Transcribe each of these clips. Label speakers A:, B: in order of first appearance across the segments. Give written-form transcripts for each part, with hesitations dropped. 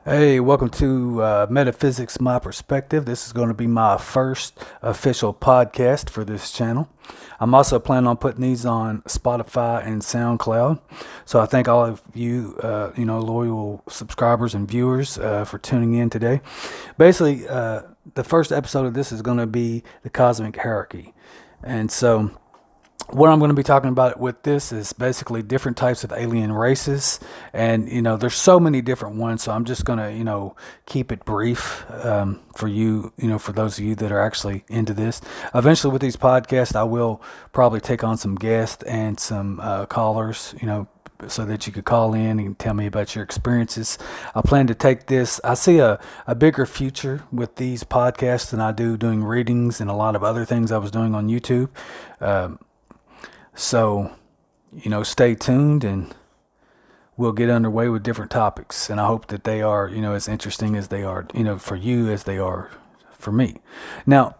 A: Hey, welcome to Metaphysics My Perspective. This is going to be my first official podcast for this channel. I'm also planning on putting these on Spotify and SoundCloud. So I thank all of you, loyal subscribers and viewers for tuning in today. Basically, the first episode of this is going to be the cosmic hierarchy. And so what I'm going to be talking about with this is basically different types of alien races, and there's so many different ones. So I'm just going to keep it brief for you, for those of you that are actually into this. Eventually, with these podcasts, I will probably take on some guests and some callers, so that you could call in and tell me about your experiences. I plan to take this. I see a bigger future with these podcasts than I do doing readings and a lot of other things I was doing on YouTube. So, stay tuned and we'll get underway with different topics. And I hope that they are, as interesting as they are, for you as they are for me. Now,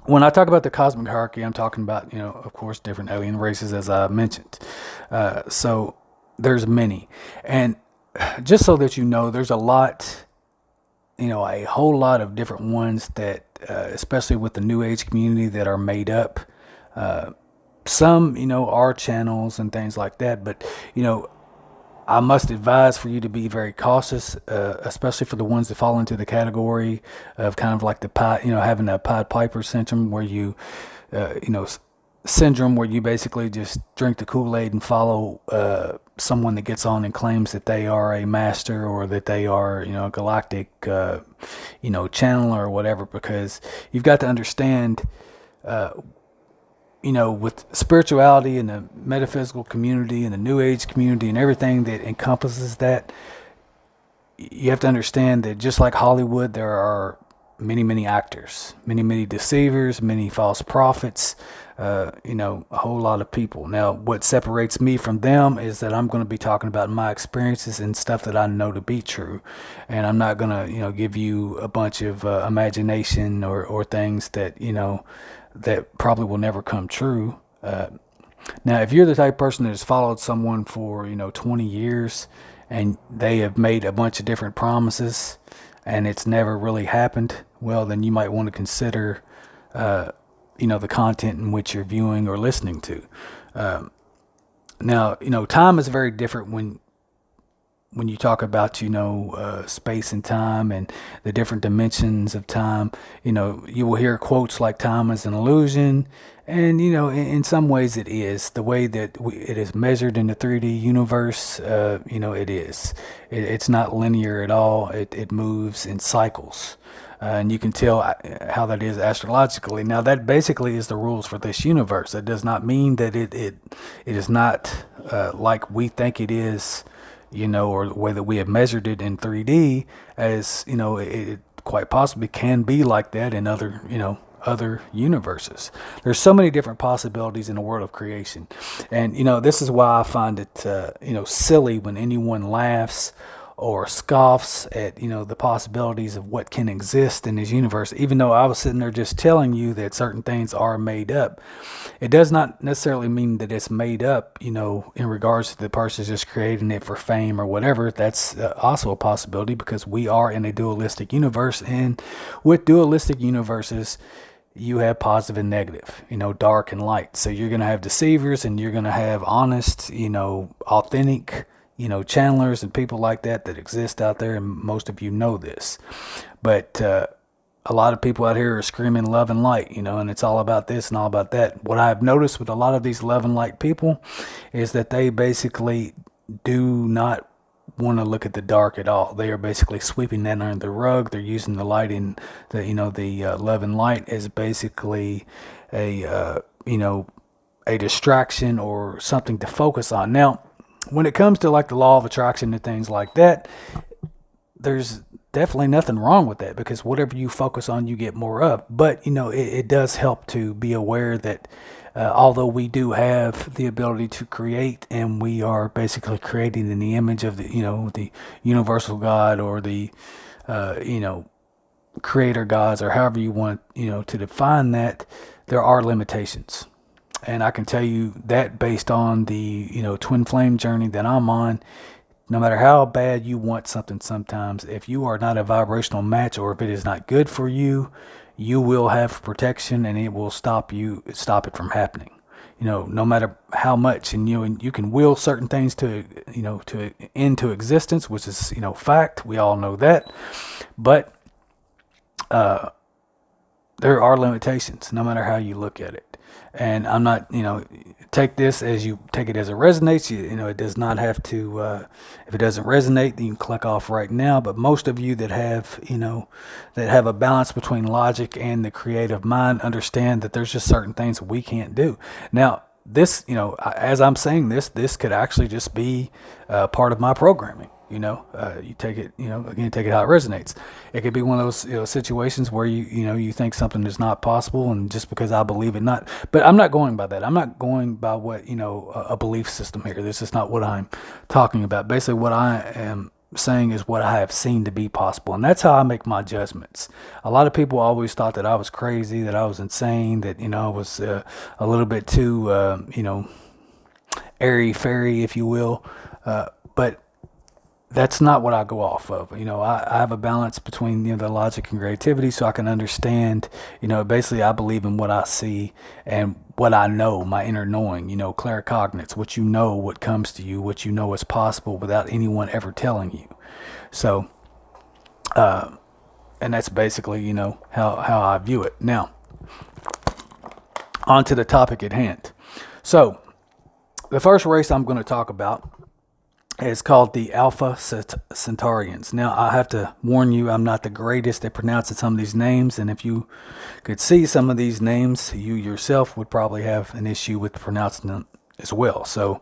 A: when I talk about the cosmic hierarchy, I'm talking about, of course, different alien races, as I mentioned. So there's many. And just so that you know, there's a lot, a whole lot of different ones that, especially with the New Age community, that are made up. Some, are channels and things like that, but, I must advise for you to be very cautious, especially for the ones that fall into the category of kind of like the Pied, having that Pied Piper syndrome where you, syndrome where you basically just drink the Kool-Aid and follow someone that gets on and claims that they are a master or that they are, a galactic, channeler or whatever, because you've got to understand, with spirituality and the metaphysical community and the New Age community and everything that encompasses that, you have to understand that just like Hollywood, there are many, many actors, many, many deceivers, many false prophets, a whole lot of people. Now, what separates me from them is that I'm going to be talking about my experiences and stuff that I know to be true. And I'm not going to, give you a bunch of imagination or things that, that probably will never come true. Now, if you're the type of person that has followed someone for, 20 years and they have made a bunch of different promises and it's never really happened, well, then you might want to consider, the content in which you're viewing or listening to. Now, time is very different when you talk about, space and time and the different dimensions of time. You will hear quotes like time is an illusion. And, in some ways it is. The way that it is measured in the 3D universe, it is. It's not linear at all. It moves in cycles. And you can tell how that is astrologically. Now, that basically is the rules for this universe. That does not mean that it is not like we think it is, or the way that we have measured it in 3D, as, it quite possibly can be like that in other universes. There's so many different possibilities in the world of creation. And, this is why I find it, silly when anyone laughs or scoffs at, the possibilities of what can exist in this universe, even though I was sitting there just telling you that certain things are made up. It does not necessarily mean that it's made up, in regards to the person just creating it for fame or whatever. That's also a possibility, because we are in a dualistic universe, and with dualistic universes, you have positive and negative, dark and light. So you're going to have deceivers and you're going to have honest, authentic, channelers and people like that exist out there, and most of you know this. But a lot of people out here are screaming love and light, and it's all about this and all about that. What I've noticed with a lot of these love and light people is that they basically do not want to look at the dark at all. They are basically sweeping that under the rug. They're using the light in the love and light as basically a distraction or something to focus on. Now, when it comes to like the law of attraction and things like that, there's definitely nothing wrong with that, because whatever you focus on, you get more of. But, it does help to be aware that although we do have the ability to create, and we are basically creating in the image of the universal God, or the, creator gods, or however you want, to define that, there are limitations. And I can tell you that based on the, twin flame journey that I'm on, No matter how bad you want something, sometimes if you are not a vibrational match, or if it is not good for you, you will have protection, and it will stop it from happening. No matter how much, and you can will certain things to into existence, which is fact. We all know that, but there are limitations, no matter how you look at it. And I'm not, take this as you take it as it resonates. It does not have to, if it doesn't resonate, then you can click off right now. But most of you that have, that have a balance between logic and the creative mind understand that there's just certain things we can't do. Now, this, as I'm saying this could actually just be part of my programming. You take it, again, take it how it resonates. It could be one of those situations where you think something is not possible, and just because I believe it not. But I'm not going by that. I'm not going by what a belief system here. This is not what I'm talking about. Basically, what I am saying is what I have seen to be possible, and that's how I make my judgments. A lot of people always thought that I was crazy, that I was insane, that I was a little bit too airy fairy, if you will, but that's not what I go off of. I have a balance between the logic and creativity, so I can understand. Basically, I believe in what I see and what I know, my inner knowing. Claircognizance, what comes to you, what is possible without anyone ever telling you. So, and that's basically how I view it. Now, on to the topic at hand. So, the first race I'm going to talk about is called the Alpha Centaurians. Now, I have to warn you, I'm not the greatest at pronouncing some of these names, and if you could see some of these names, you yourself would probably have an issue with pronouncing them as well. So,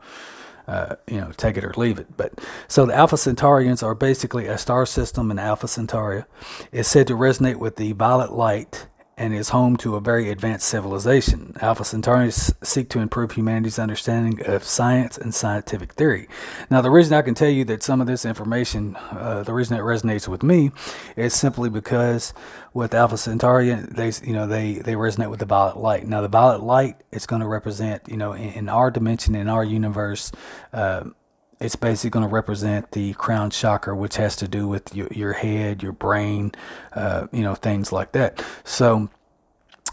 A: take it or leave it. But so the Alpha Centaurians are basically a star system, and Alpha Centauri is said to resonate with the violet light and is home to a very advanced civilization. Alpha Centaurians seek to improve humanity's understanding of science and scientific theory. Now, the reason I can tell you that some of this information, the reason it resonates with me, is simply because with Alpha Centauri, they resonate with the violet light. Now, the violet light is going to represent, in our dimension, in our universe, it's basically going to represent the crown chakra, which has to do with your head, your brain, things like that. So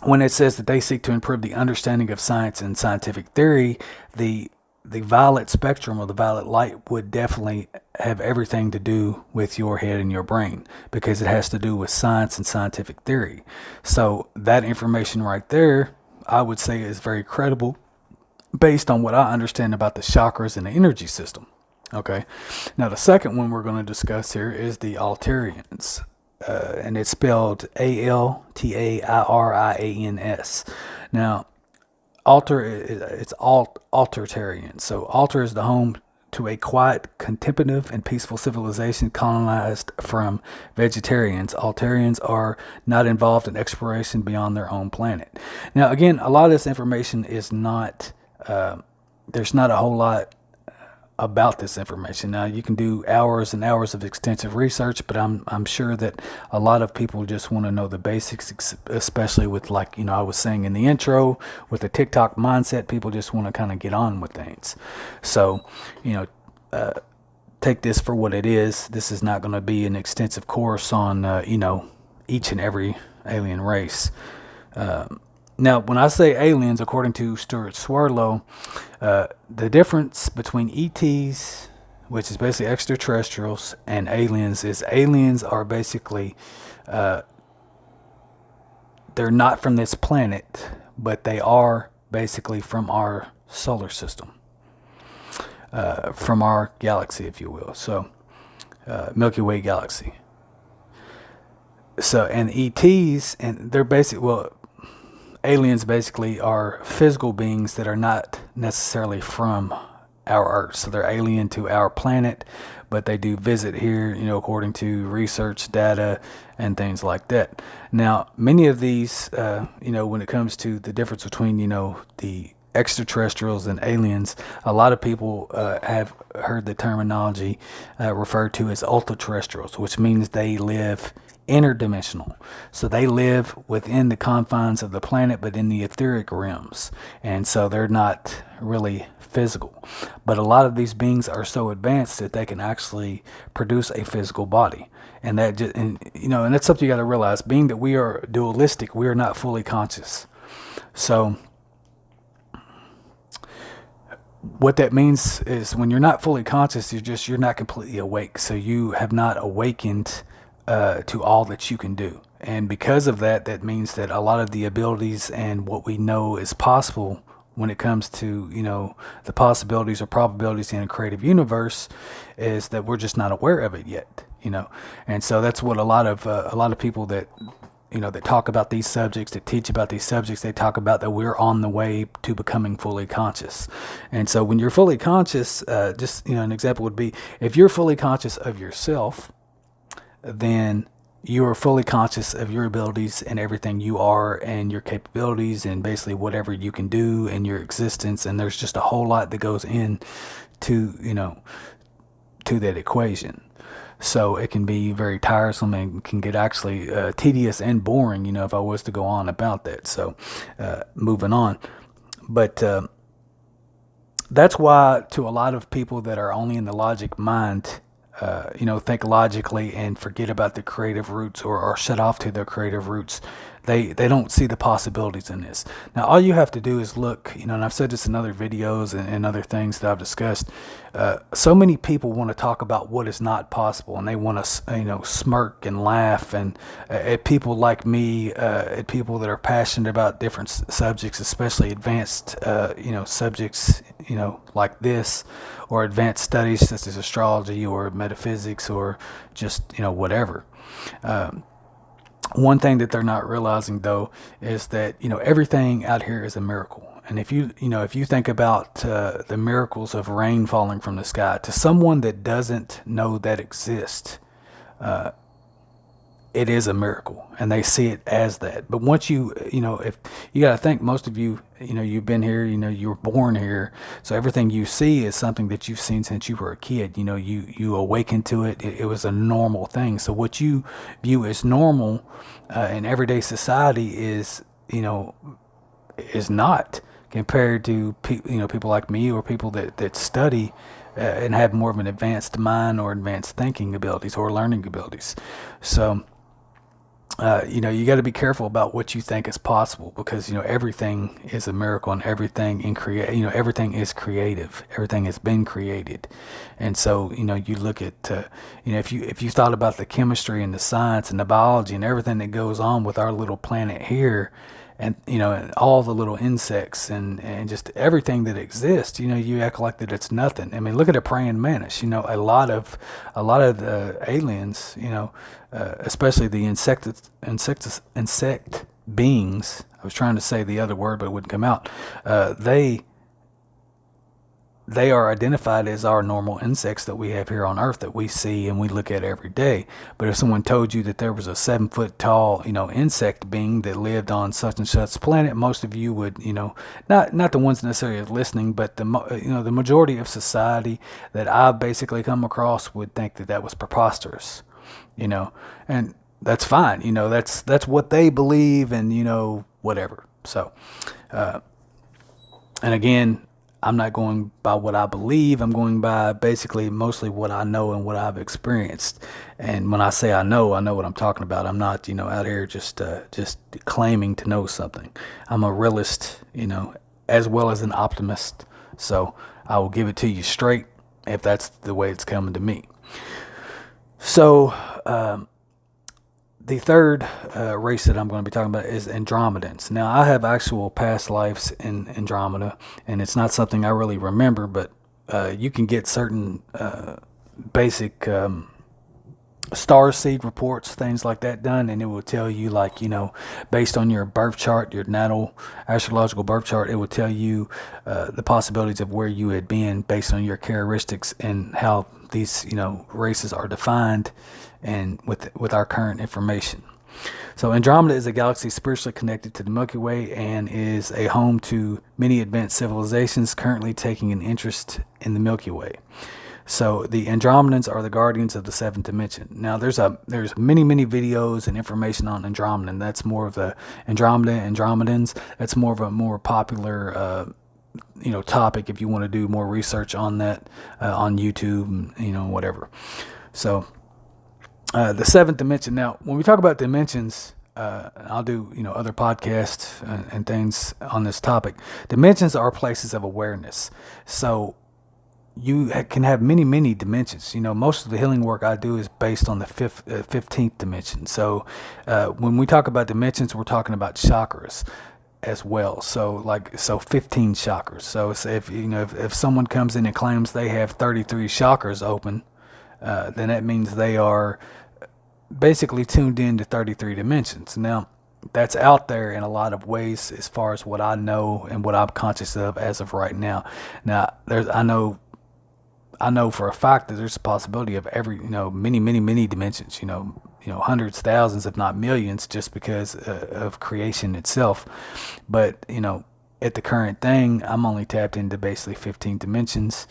A: when it says that they seek to improve the understanding of science and scientific theory, the violet spectrum, or the violet light, would definitely have everything to do with your head and your brain, because it has to do with science and scientific theory. So that information right there, I would say, is very credible based on what I understand about the chakras and the energy system. Okay. Now, the second one we're going to discuss here is the Altarians, and it's spelled Altarians. Now, it's Altertarian. So, Altar is the home to a quiet, contemplative, and peaceful civilization colonized from vegetarians. Altarians are not involved in exploration beyond their own planet. Now, again, a lot of this information is not. There's not a whole lot about this information. Now, you can do hours and hours of extensive research, but I'm sure that a lot of people just want to know the basics, especially with, like, I was saying in the intro, with the TikTok mindset, people just want to kind of get on with things. So, take this for what it is. This is not going to be an extensive course on, each and every alien race. Now, when I say aliens, according to Stuart Swirlow, the difference between ETs, which is basically extraterrestrials, and aliens is aliens are basically, they're not from this planet, but they are basically from our solar system, from our galaxy, if you will. So, Milky Way galaxy. So, and ETs, and they're basically, aliens basically are physical beings that are not necessarily from our Earth. So they're alien to our planet, but they do visit here, according to research data and things like that. Now, many of these, when it comes to the difference between, the extraterrestrials and aliens, a lot of people have heard the terminology referred to as ultra-terrestrials, which means they live interdimensional. So they live within the confines of the planet, but in the etheric realms. And so they're not really physical. But a lot of these beings are so advanced that they can actually produce a physical body. And that just, and that's something you got to realize. Being that we are dualistic, we are not fully conscious. So what that means is when you're not fully conscious, you're not completely awake. So you have not awakened to all that you can do. And because of that, that means that a lot of the abilities and what we know is possible when it comes to, the possibilities or probabilities in a creative universe is that we're just not aware of it yet, And so that's what a lot of people that, that talk about these subjects, that teach about these subjects, they talk about that we're on the way to becoming fully conscious. And so when you're fully conscious, just, an example would be if you're fully conscious of yourself, then you are fully conscious of your abilities and everything you are and your capabilities and basically whatever you can do in your existence. And there's just a whole lot that goes in to, to that equation. So it can be very tiresome and can get actually tedious and boring, if I was to go on about that. So moving on. But that's why to a lot of people that are only in the logic mind, think logically and forget about the creative roots or shut off to their creative roots. They don't see the possibilities in this. Now, all you have to do is look, and I've said this in other videos and other things that I've discussed. So many people want to talk about what is not possible, and they want to, smirk and laugh and at people like me, at people that are passionate about different subjects, especially advanced, subjects, like this, or advanced studies such as astrology or metaphysics or just, whatever. One thing that they're not realizing, though, is that, everything out here is a miracle. And if you think about the miracles of rain falling from the sky, to someone that doesn't know that exists, it is a miracle, and they see it as that. But once if you got to think, most of you, you've been here, you were born here. So everything you see is something that you've seen since you were a kid. You awaken to it. It was a normal thing. So what you view as normal in everyday society is not, compared to people like me or people that study and have more of an advanced mind or advanced thinking abilities or learning abilities. So you got to be careful about what you think is possible, because everything is a miracle, and everything everything is creative. Everything has been created. And so you look at if you thought about the chemistry and the science and the biology and everything that goes on with our little planet here, and and all the little insects and just everything that exists, you act like that it's nothing. I mean, look at a praying mantis. A lot of the aliens, especially the insect beings. I was trying to say the other word, but it wouldn't come out. They are identified as our normal insects that we have here on Earth that we see and we look at every day. But if someone told you that there was a 7-foot tall, insect being that lived on such and such planet, most of you would, not the ones necessarily listening, but the majority of society that I've basically come across would think that was preposterous, and that's fine. That's what they believe, and whatever. So, and again, I'm not going by what I believe. I'm going by basically mostly what I know and what I've experienced. And when I say I know what I'm talking about. I'm not, out here just claiming to know something. I'm a realist, as well as an optimist. So I will give it to you straight if that's the way it's coming to me. So, the third race that I'm going to be talking about is Andromedans. Now, I have actual past lives in Andromeda, and it's not something I really remember, but you can get certain basic star seed reports, things like that done, and it will tell you, based on your birth chart, your natal astrological birth chart, it will tell you the possibilities of where you had been based on your characteristics and how these, races are defined and with our current information. So Andromeda is a galaxy spiritually connected to the Milky Way and is a home to many advanced civilizations currently taking an interest in the Milky Way. So the Andromedans are the guardians of the seventh dimension. Now there's many videos and information on Andromedan. That's more of the Andromedans. That's more of a more popular topic if you want to do more research on that on YouTube, whatever. So the seventh dimension. Now, when we talk about dimensions, I'll do other podcasts and things on this topic. Dimensions are places of awareness. So you can have many dimensions. Most of the healing work I do is based on the 15th dimension. So when we talk about dimensions, we're talking about chakras as well. So 15 chakras. So if someone comes in and claims they have 33 chakras open, then that means they are basically tuned in to 33 dimensions. Now, that's out there in a lot of ways as far as what I know and what I'm conscious of as of right now. Now, I know for a fact that there's a possibility of many dimensions, hundreds, thousands, if not millions, just because of creation itself. But, at the current thing, I'm only tapped into basically 15 dimensions.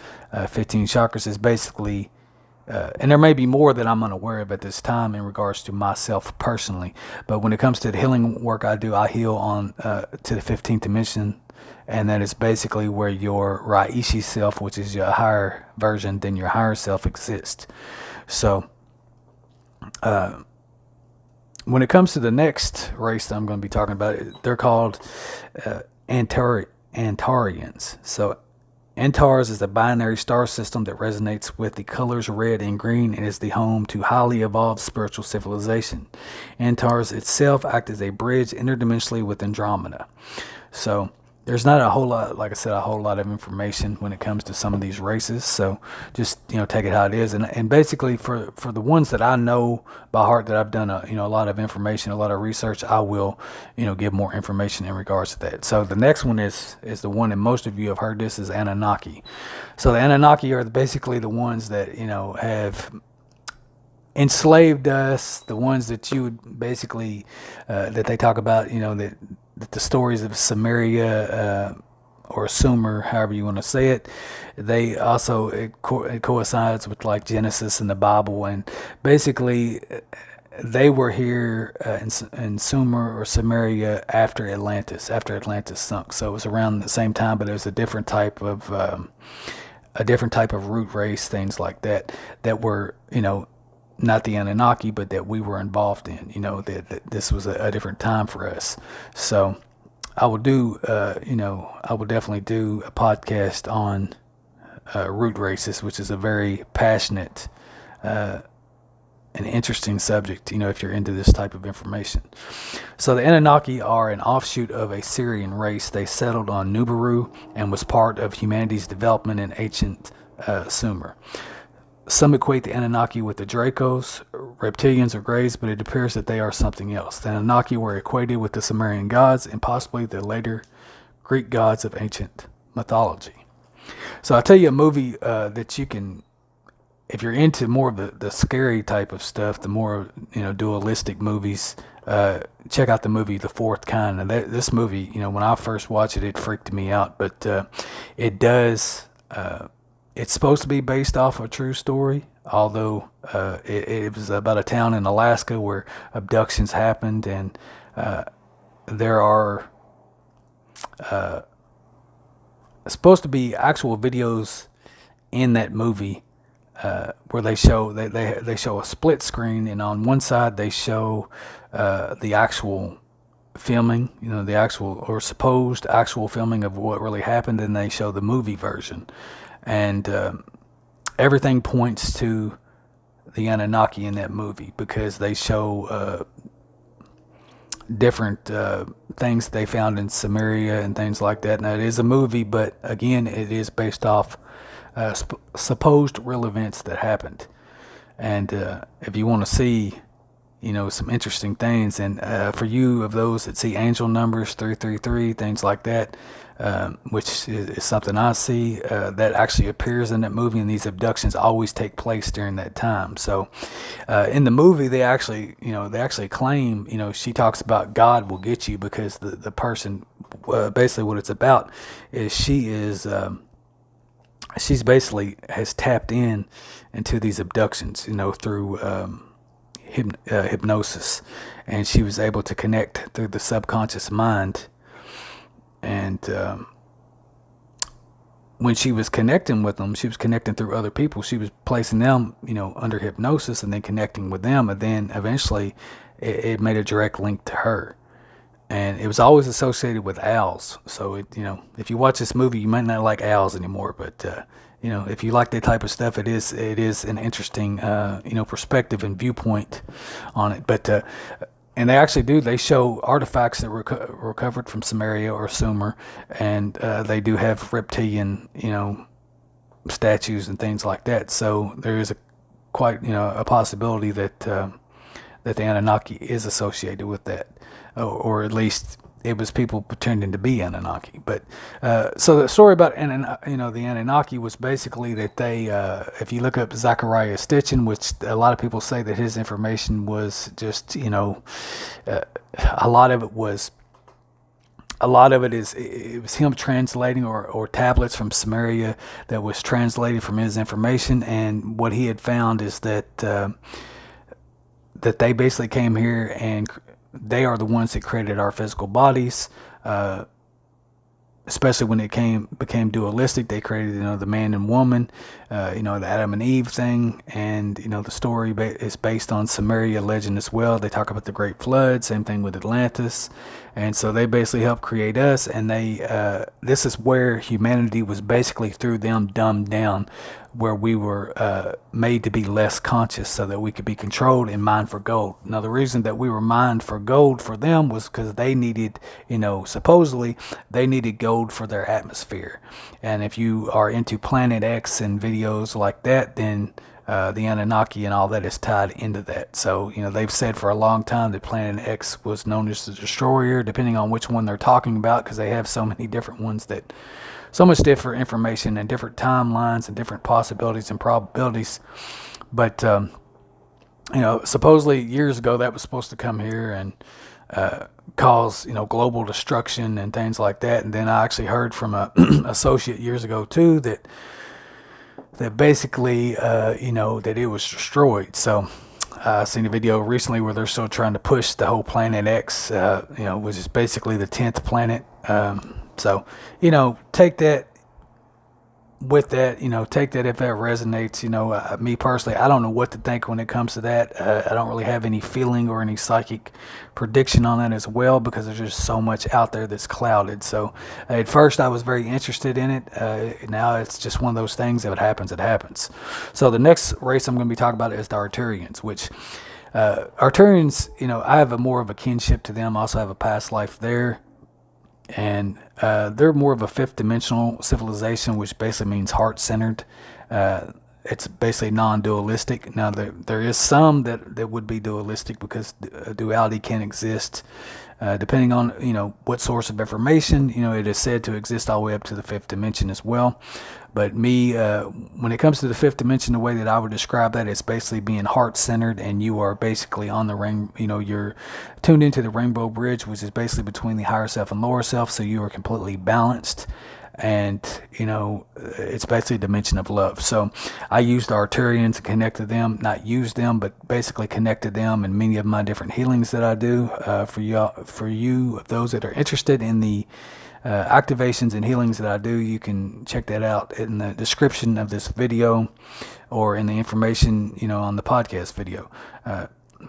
A: 15 chakras is basically, and there may be more that I'm unaware of at this time in regards to myself personally. But when it comes to the healing work I do, I heal on to the 15th dimension. And that is basically where your Raishi self, which is your higher version than your higher self, exists. So when it comes to the next race that I'm going to be talking about, they're called Antarians. So Antares is a binary star system that resonates with the colors red and green and is the home to highly evolved spiritual civilization. Antares itself acts as a bridge interdimensionally with Andromeda. So there's not a whole lot, like I said, a whole lot of information when it comes to some of these races. So just, take it how it is. And basically for the ones that I know by heart, that I've done a lot of information, a lot of research, I will, give more information in regards to that. So the next one is the one, and most of you have heard this, is Anunnaki. So the Anunnaki are basically the ones that, have enslaved us, the ones that you would basically, that they talk about, that the stories of Sumeria or Sumer, however you want to say it, they also, it coincides with like Genesis in the Bible, and basically they were here in Sumer or Sumeria after Atlantis sunk. So it was around the same time, but it was a different type of root race, things like that were not the Anunnaki, but that we were involved in, that this was a different time for us. So I will do, I will definitely do a podcast on root races, which is a very passionate and interesting subject, if you're into this type of information. So the Anunnaki are an offshoot of a Syrian race. They settled on Nibiru and was part of humanity's development in ancient Sumer. Some equate the Anunnaki with the Dracos, reptilians, or Greys, but it appears that they are something else. The Anunnaki were equated with the Sumerian gods and possibly the later Greek gods of ancient mythology. So I'll tell you a movie that you can, if you're into more of the scary type of stuff, the more dualistic movies, check out the movie The Fourth Kind. And this movie, when I first watched it, it freaked me out, but it does. It's supposed to be based off a true story, although it was about a town in Alaska where abductions happened, and there are supposed to be actual videos in that movie where they show they show a split screen, and on one side they show the actual filming, the actual or supposed actual filming of what really happened, and they show the movie version. And everything points to the Anunnaki in that movie because they show different things they found in Sumeria and things like that. Now, it is a movie, but again, it is based off supposed real events that happened. And if you want to see, some interesting things, and for you of those that see angel numbers 333, things like that, which is something I see that actually appears in that movie, and these abductions always take place during that time. So in the movie, they actually claim, she talks about God will get you because the person, basically what it's about is she is she's basically has tapped in into these abductions, through hypnosis, and she was able to connect through the subconscious mind. And when she was connecting with them, she was connecting through other people. She was placing them, under hypnosis, and then connecting with them, and then eventually it made a direct link to her. And it was always associated with owls. So if you watch this movie, you might not like owls anymore, but if you like that type of stuff, it is an interesting perspective and viewpoint on it. But and they show artifacts that were recovered from Samaria or Sumer, and they do have reptilian statues and things like that. So there is quite a possibility that that the Anunnaki is associated with that, or at least it was people pretending to be Anunnaki. But so the story about the Anunnaki was basically that they, if you look up Zachariah Stitchin, which a lot of people say that his information was just, a lot of it was. A lot of it was him translating or tablets from Samaria that was translated from his information, and what he had found is that that they basically came here and they are the ones that created our physical bodies, especially when it became dualistic. They created the man and woman, the Adam and Eve thing, and the story is based on Samaria legend as well. They talk about the Great Flood, same thing with Atlantis, and so they basically helped create us. And this is where humanity was basically through them dumbed down, where we were made to be less conscious so that we could be controlled and mined for gold. Now, the reason that we were mined for gold for them was because they needed, supposedly they needed gold for their atmosphere. And if you are into Planet X and videos like that, then the Anunnaki and all that is tied into that. So, they've said for a long time that Planet X was known as the Destroyer, depending on which one they're talking about, because they have so many different ones that so much different information and different timelines and different possibilities and probabilities. But, supposedly years ago that was supposed to come here and cause, global destruction and things like that. And then I actually heard from a associate years ago too that basically, that it was destroyed. So I seen a video recently where they're still trying to push the whole Planet X, which is basically the 10th planet. So, take that with that, take that if that resonates. Me personally, I don't know what to think when it comes to that. I don't really have any feeling or any psychic prediction on that as well, because there's just so much out there that's clouded. So at first I was very interested in it. Now it's just one of those things. If it happens, it happens. So the next race I'm going to be talking about is the Arcturians, which Arcturians, I have more of a kinship to them. I also have a past life there. And they're more of a fifth dimensional civilization, which basically means heart-centered. It's basically non-dualistic. Now, there is some that would be dualistic, because duality can exist depending on what source of information. It is said to exist all the way up to the fifth dimension as well. But me, when it comes to the fifth dimension, the way that I would describe that, it's basically being heart-centered, and you are basically on the ring. You're tuned into the rainbow bridge, which is basically between the higher self and lower self. So you are completely balanced, and it's basically a dimension of love. So I used the Arcturians to connect to them, not use them, but basically connect to them in many of my different healings that I do. For you, those that are interested in the activations and healings that I do, you can check that out in the description of this video, or in the information on the podcast video.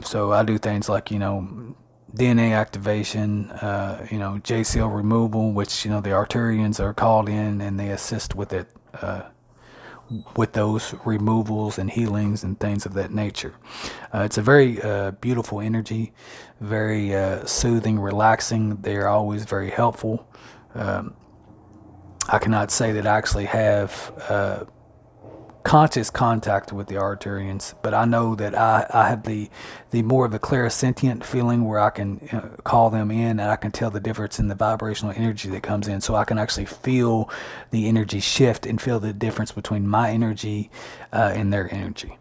A: So I do things like DNA activation, JCL removal, which the Arcturians are called in, and they assist with it, with those removals and healings and things of that nature. It's a very beautiful energy, very soothing, relaxing. They are always very helpful. I cannot say that I actually have conscious contact with the Arcturians, but I know that I have the more of a clairsentient feeling, where I can call them in, and I can tell the difference in the vibrational energy that comes in, so I can actually feel the energy shift and feel the difference between my energy and their energy.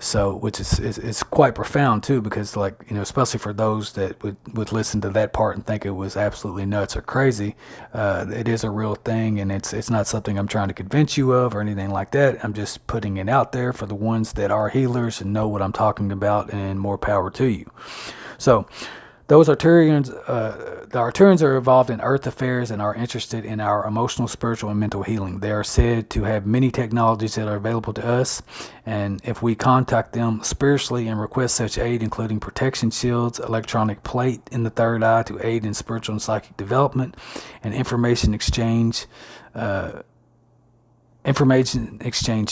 A: So, which is quite profound too, because like, especially for those that would listen to that part and think it was absolutely nuts or crazy, it is a real thing, and it's not something I'm trying to convince you of or anything like that. I'm just putting it out there for the ones that are healers and know what I'm talking about, and more power to you. So, those Arturians, the Arturians are involved in earth affairs and are interested in our emotional, spiritual, and mental healing. They are said to have many technologies that are available to us, and if we contact them spiritually and request such aid, including protection shields, electronic plate in the third eye to aid in spiritual and psychic development, and information exchange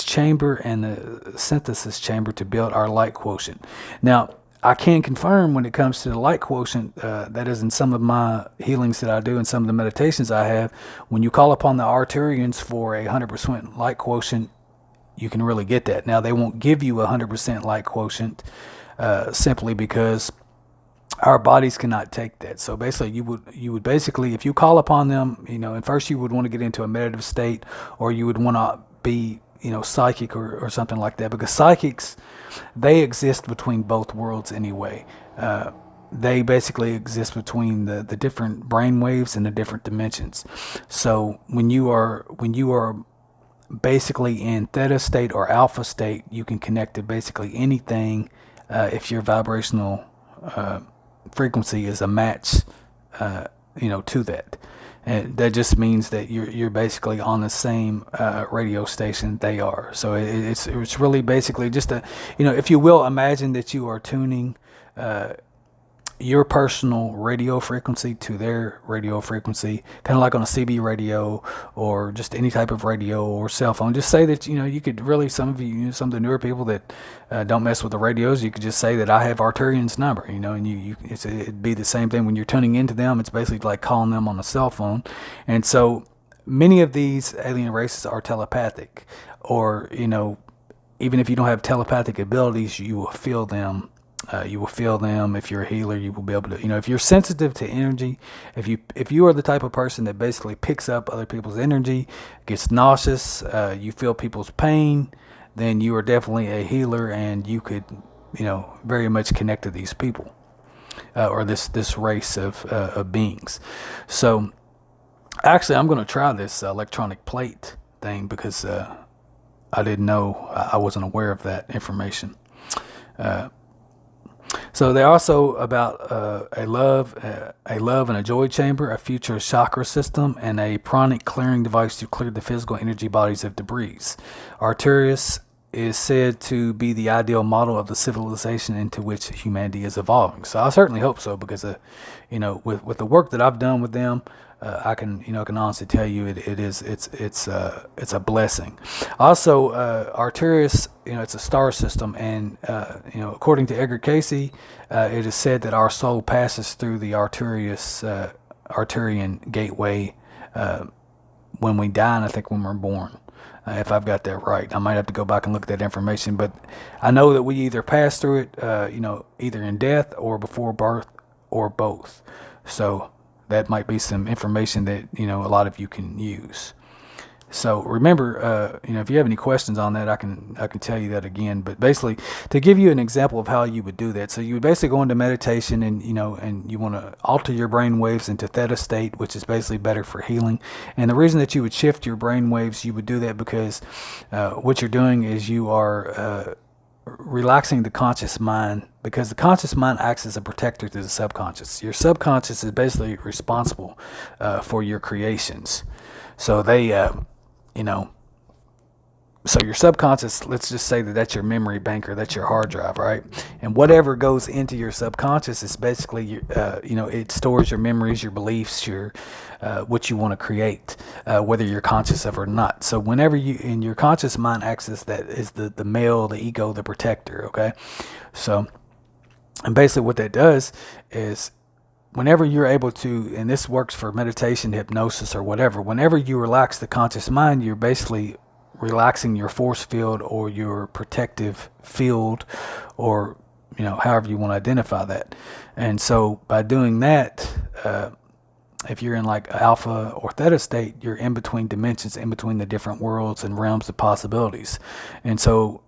A: chamber and the synthesis chamber to build our light quotient. Now, I can confirm when it comes to the light quotient, that is in some of my healings that I do and some of the meditations I have, when you call upon the Arturians for a 100% light quotient, you can really get that. Now, they won't give you a 100% light quotient simply because our bodies cannot take that. So basically, you would basically, if you call upon them, and first you would want to get into a meditative state, or you would want to be, psychic or something like that, because psychics, they exist between both worlds anyway. They basically exist between the different brain waves and the different dimensions. So when you are basically in theta state or alpha state, you can connect to basically anything if your vibrational frequency is a match, to that. And that just means that you're basically on the same radio station they are. So it's really basically just if you will, imagine that you are tuning your personal radio frequency to their radio frequency, kind of like on a CB radio or just any type of radio or cell phone. Just say that, you could really, some of the newer people that don't mess with the radios, you could just say that I have Arturian's number, and it'd be the same thing when you're tuning into them. It's basically like calling them on a cell phone. And so many of these alien races are telepathic, or, even if you don't have telepathic abilities, you will feel them. If you're a healer, you will be able to, if you're sensitive to energy, if you are the type of person that basically picks up other people's energy, gets nauseous, you feel people's pain, then you are definitely a healer, and you could, very much connect to these people, or this race of beings. So actually, I'm going to try this electronic plate thing, because I didn't know, I wasn't aware of that information. So they're also about a love and a joy chamber, a future chakra system, and a pranic clearing device to clear the physical energy bodies of debris. Arturius is said to be the ideal model of the civilization into which humanity is evolving. So I certainly hope so, because with the work that I've done with them, I can honestly tell you it's a blessing. Also, Arturius, it's a star system, and according to Edgar Casey, it is said that our soul passes through the Arturian gateway when we die, and I think when we're born. If I've got that right, I might have to go back and look at that information, but I know that we either pass through it, either in death or before birth, or both. So that might be some information that, a lot of you can use. So remember, if you have any questions on that, I can tell you that again. But basically, to give you an example of how you would do that, so you would basically go into meditation, and and you want to alter your brain waves into theta state, which is basically better for healing. And the reason that you would shift your brain waves, you would do that because what you're doing is you are relaxing the conscious mind, because the conscious mind acts as a protector to the subconscious. Your subconscious is basically responsible for your creations. So they, so your subconscious, let's just say that that's your memory bank, or that's your hard drive, right? And whatever goes into your subconscious is basically, it stores your memories, your beliefs, your what you want to create, whether you're conscious of it or not. So whenever your conscious mind acts as that, is the male, the ego, the protector, okay? So, and basically what that does is, whenever you're able to, and this works for meditation, hypnosis, or whatever, whenever you relax the conscious mind, you're basically relaxing your force field or your protective field, or however you want to identify that. And so by doing that, if you're in like alpha or theta state, you're in between dimensions, in between the different worlds and realms of possibilities. And so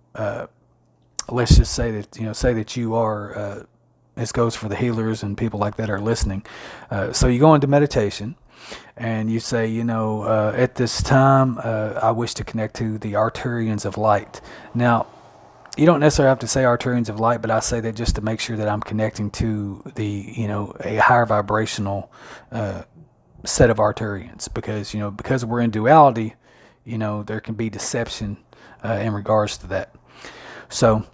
A: let's just say that, say that you are, this goes for the healers and people like that are listening. So you go into meditation and you say, at this time, I wish to connect to the Arturians of light. Now, you don't necessarily have to say Arturians of light, but I say that just to make sure that I'm connecting to a higher vibrational set of Arturians, because we're in duality, there can be deception in regards to that. So,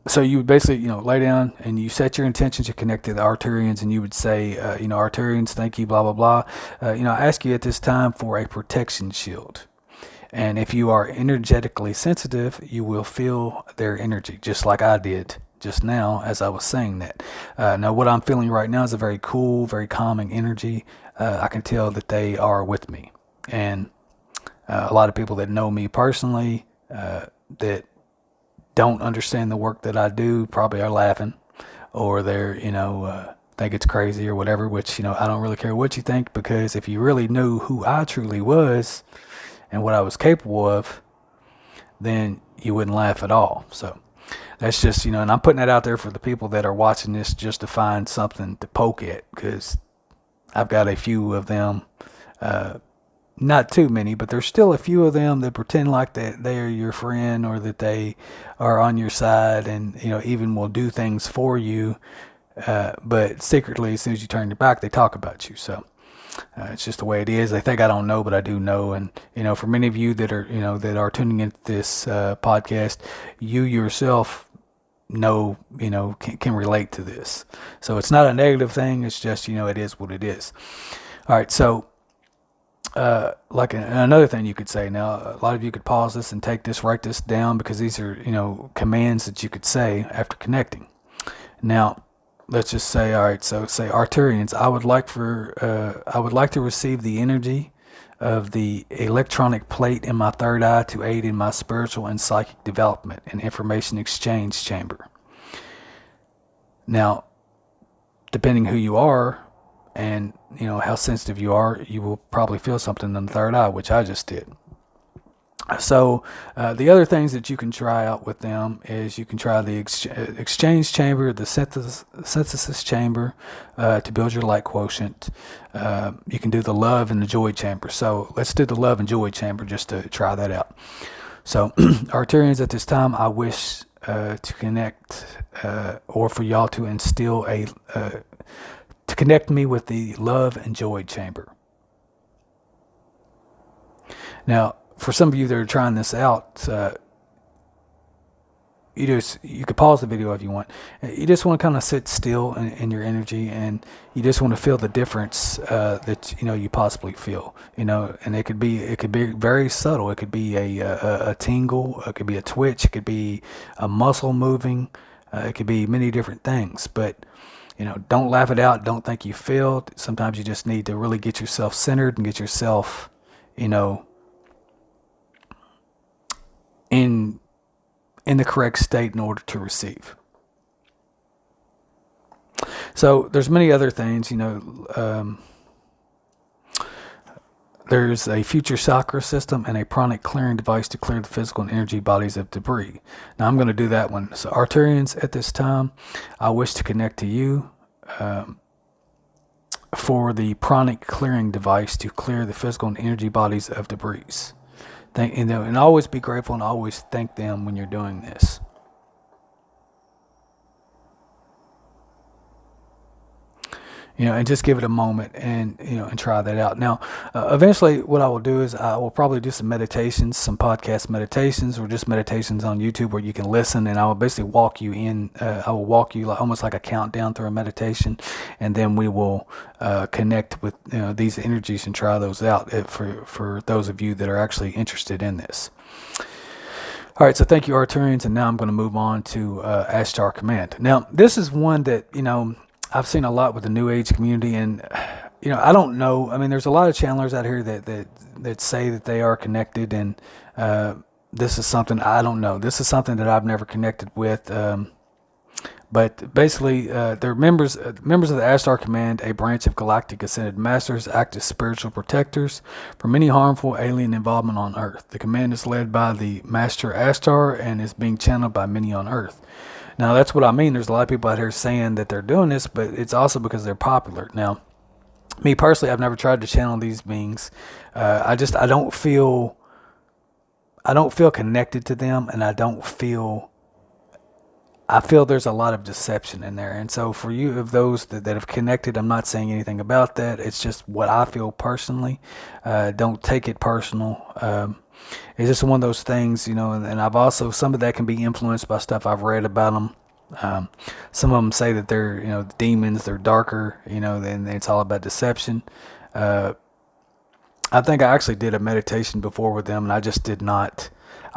A: so you would basically, lay down and you set your intention to connect to the Arturians, and you would say, Arturians, thank you, blah, blah, blah. I ask you at this time for a protection shield. And if you are energetically sensitive, you will feel their energy, just like I did just now as I was saying that. Now, what I'm feeling right now is a very cool, very calming energy. I can tell that they are with me. And a lot of people that know me personally, that don't understand the work that I do, probably are laughing, or they're, think it's crazy or whatever, which, I don't really care what you think, because if you really knew who I truly was and what I was capable of, then you wouldn't laugh at all. So that's just, and I'm putting that out there for the people that are watching this just to find something to poke at, because I've got a few of them, not too many, but there's still a few of them that pretend like that they are your friend, or that they are on your side, and even will do things for you, but secretly, as soon as you turn your back, they talk about you. So it's just the way it is. They think I don't know, but I do know. And for many of you that are that are tuning into this podcast, you yourself know, can relate to this. So it's not a negative thing. It's just it is what it is. All right, so. Like another thing you could say now, a lot of you could pause this and take this, write this down, because these are, commands that you could say after connecting. Now, let's just say, all right, so say, Arturians, I would like to receive the energy of the electronic plate in my third eye to aid in my spiritual and psychic development and information exchange chamber. Now, depending who you are, and how sensitive you are, you will probably feel something in the third eye, which I just did. So the other things that you can try out with them is you can try the exchange chamber, the synthesis chamber, to build your light quotient. You can do the love and the joy chamber. So let's do the love and joy chamber just to try that out. So Arturians, at this time, I wish to connect, or for y'all to instill to connect me with the love and joy chamber. Now, for some of you that are trying this out, you could pause the video if you want. You just want to kind of sit still in your energy, and you just want to feel the difference that you possibly feel. And it could be very subtle. It could be a tingle. It could be a twitch. It could be a muscle moving. It could be many different things, but. Don't laugh it out. Don't think you failed. Sometimes you just need to really get yourself centered and get yourself, in the correct state in order to receive. So there's many other things, there's a future chakra system and a pranic clearing device to clear the physical and energy bodies of debris. Now I'm going to do that one. So Arturians, at this time, I wish to connect to you for the pranic clearing device to clear the physical and energy bodies of debris. And always be grateful and always thank them when you're doing this. And just give it a moment and try that out. Now, eventually what I will do is I will probably do some meditations, some podcast meditations, or just meditations on YouTube where you can listen, and I will basically walk you in. I will walk you almost like a countdown through a meditation, and then we will connect with these energies and try those out for those of you that are actually interested in this. All right, so thank you, Arturians, and now I'm going to move on to Ashtar Command. Now, this is one that, I've seen a lot with the New Age community, and I don't know. I mean, there's a lot of channelers out here that say that they are connected, and this is something I don't know. This is something that I've never connected with. But basically, they're members of the Ashtar Command, a branch of Galactic Ascended Masters, act as spiritual protectors from any harmful alien involvement on Earth. The command is led by the Master Ashtar and is being channeled by many on Earth. Now, that's what I mean. There's a lot of people out here saying that they're doing this, but it's also because they're popular. Now, me personally, I've never tried to channel these beings. I don't feel connected to them, and I feel there's a lot of deception in there. And so for you of those that have connected, I'm not saying anything about that. It's just what I feel personally. Don't take it personal. It's just one of those things, and I've also, some of that can be influenced by stuff I've read about them. Some of them say that they're, demons, they're darker, and it's all about deception. I think I actually did a meditation before with them, and I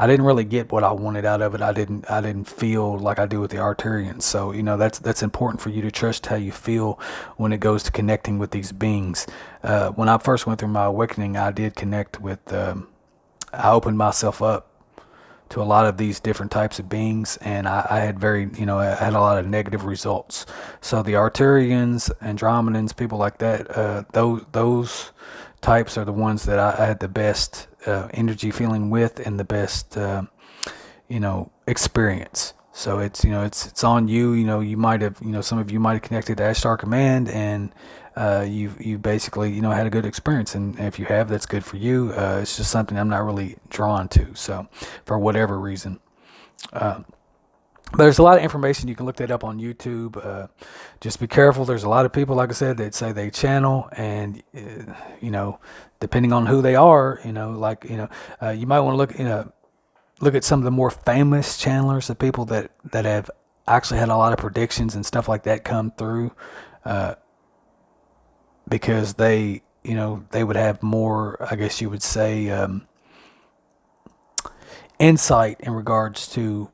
A: didn't really get what I wanted out of it. I didn't feel like I do with the Arturians. So, that's important for you to trust how you feel when it goes to connecting with these beings. When I first went through my awakening, I did connect with, I opened myself up to a lot of these different types of beings, and I had I had a lot of negative results. So the Arturians, Andromedans, people like that, those types are the ones that I had the best energy feeling with, and the best experience. So it's on you. You might have, some of you might have connected to Ashtar Command, and you basically had a good experience, and if you have, that's good for you. It's just something I'm not really drawn to, so for whatever reason. But there's a lot of information. You can look that up on YouTube. Just be careful. There's a lot of people, like I said, that say they channel, and depending on who they are, you might want to look at some of the more famous channelers, the people that have actually had a lot of predictions and stuff like that come through, because they would have more, I guess you would say, insight in regards to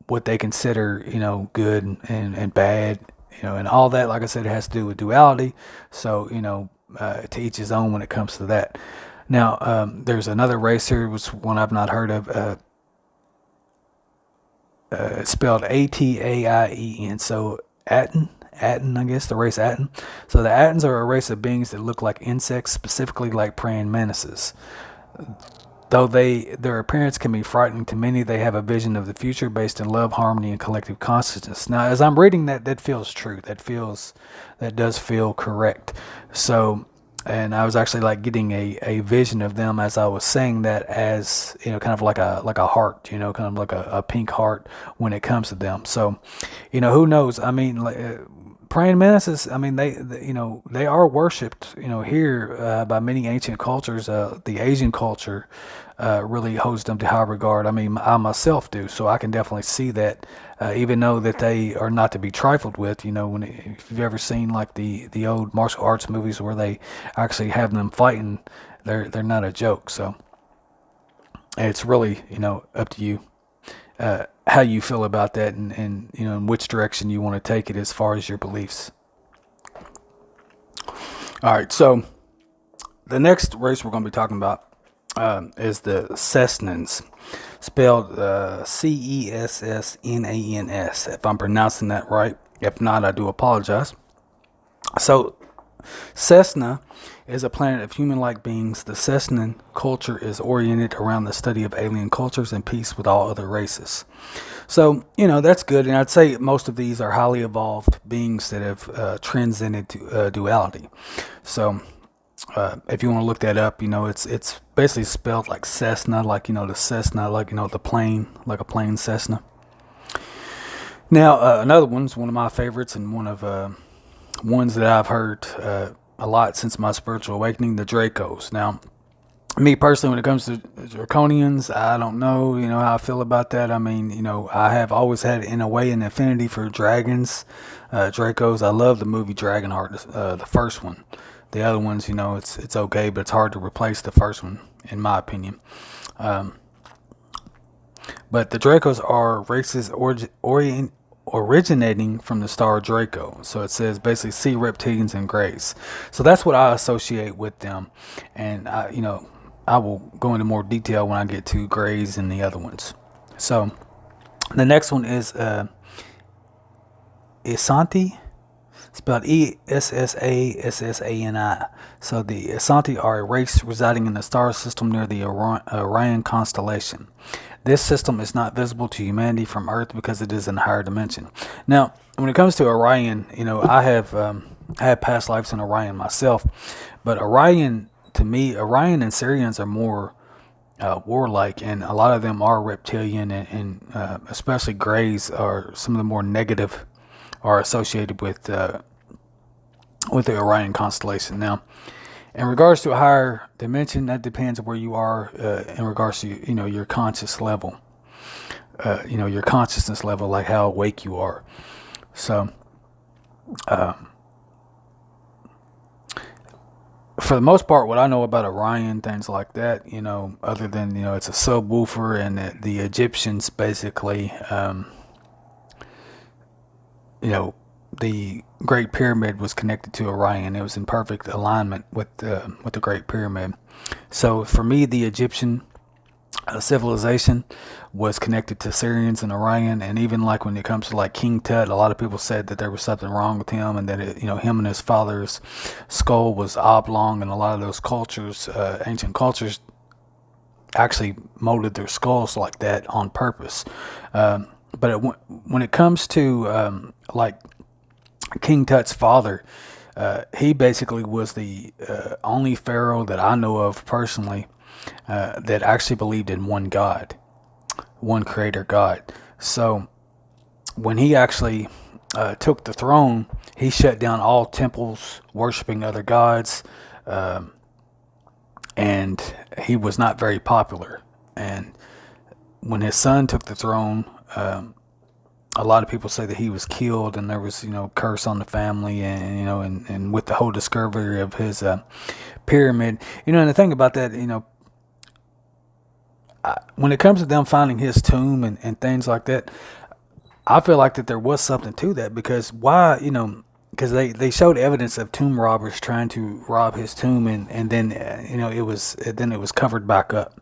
A: what they consider, good and bad, and all that. Like I said, it has to do with duality. So, to each his own when it comes to that. Now, there's another race here, was one I've not heard of. It's spelled Ataien. So Aten, I guess, the race Aten. So the Atens are a race of beings that look like insects, specifically like praying mantises. Though their appearance can be frightening to many, they have a vision of the future based in love, harmony, and collective consciousness. Now, as I'm reading that feels true. That does feel correct. So, and I was actually like getting a vision of them as I was saying that, as kind of like a heart, kind of like a pink heart when it comes to them. So, who knows? I mean, praying mantises, I mean, they are worshipped, here by many ancient cultures. The Asian culture really holds them to high regard. I mean, I myself do, so I can definitely see that. Even though that they are not to be trifled with, if you've ever seen like the old martial arts movies where they actually have them fighting, they're not a joke. So it's really up to you. How you feel about that, and in which direction you want to take it as far as your beliefs. All right, so the next race we're going to be talking about is the Cessnans, spelled Cessnans, if I'm pronouncing that right. If not, I do apologize. So Cessna is a planet of human-like beings. The Cessnan culture is oriented around the study of alien cultures and peace with all other races. So, that's good. And I'd say most of these are highly evolved beings that have transcended to duality. So, if you want to look that up, it's basically spelled like Cessna, like, the Cessna, like, the plane, like a plane Cessna. Now, another one's one of my favorites, and one of ones that I've heard a lot since my spiritual awakening, the Dracos. Now, me personally, when it comes to Draconians, I don't know, how I feel about that. I mean, I have always had, in a way, an affinity for dragons, Dracos. I love the movie Dragonheart, the first one. The other ones, it's okay, but it's hard to replace the first one, in my opinion. But the Dracos are races originating from the star Draco. So it says basically sea reptilians and greys. So that's what I associate with them. And I will go into more detail when I get to greys and the other ones. So the next one is Isanti, spelled Essassani. So the Isanti are a race residing in the star system near the Orion constellation. This system is not visible to humanity from Earth because it is in a higher dimension. Now, when it comes to Orion, I had past lives in Orion myself, but Orion, to me, Orion and Sirians are more warlike, and a lot of them are reptilian, and especially Greys are some of the more negative are associated with the Orion constellation. Now, in regards to a higher dimension, that depends on where you are in regards to your conscious level, your consciousness level, like how awake you are. So, for the most part, what I know about Orion, things like that, other than it's a subwoofer, and the Egyptians basically, the Great Pyramid was connected to Orion. It was in perfect alignment with the Great Pyramid. So for me, the Egyptian civilization was connected to Syrians and Orion, and even like when it comes to like King Tut, a lot of people said that there was something wrong with him, and that him and his father's skull was oblong, and a lot of those cultures, ancient cultures, actually molded their skulls like that on purpose. But when it comes to like King Tut's father, he basically was the only pharaoh that I know of personally that actually believed in one God, one creator God. So when he actually took the throne, he shut down all temples worshiping other gods, and he was not very popular. And when his son took the throne, a lot of people say that he was killed, and there was curse on the family, and and with the whole discovery of his pyramid, and the thing about that, when it comes to them finding his tomb and things like that, I feel like that there was something to that, because why, because they showed evidence of tomb robbers trying to rob his tomb, and then it was covered back up.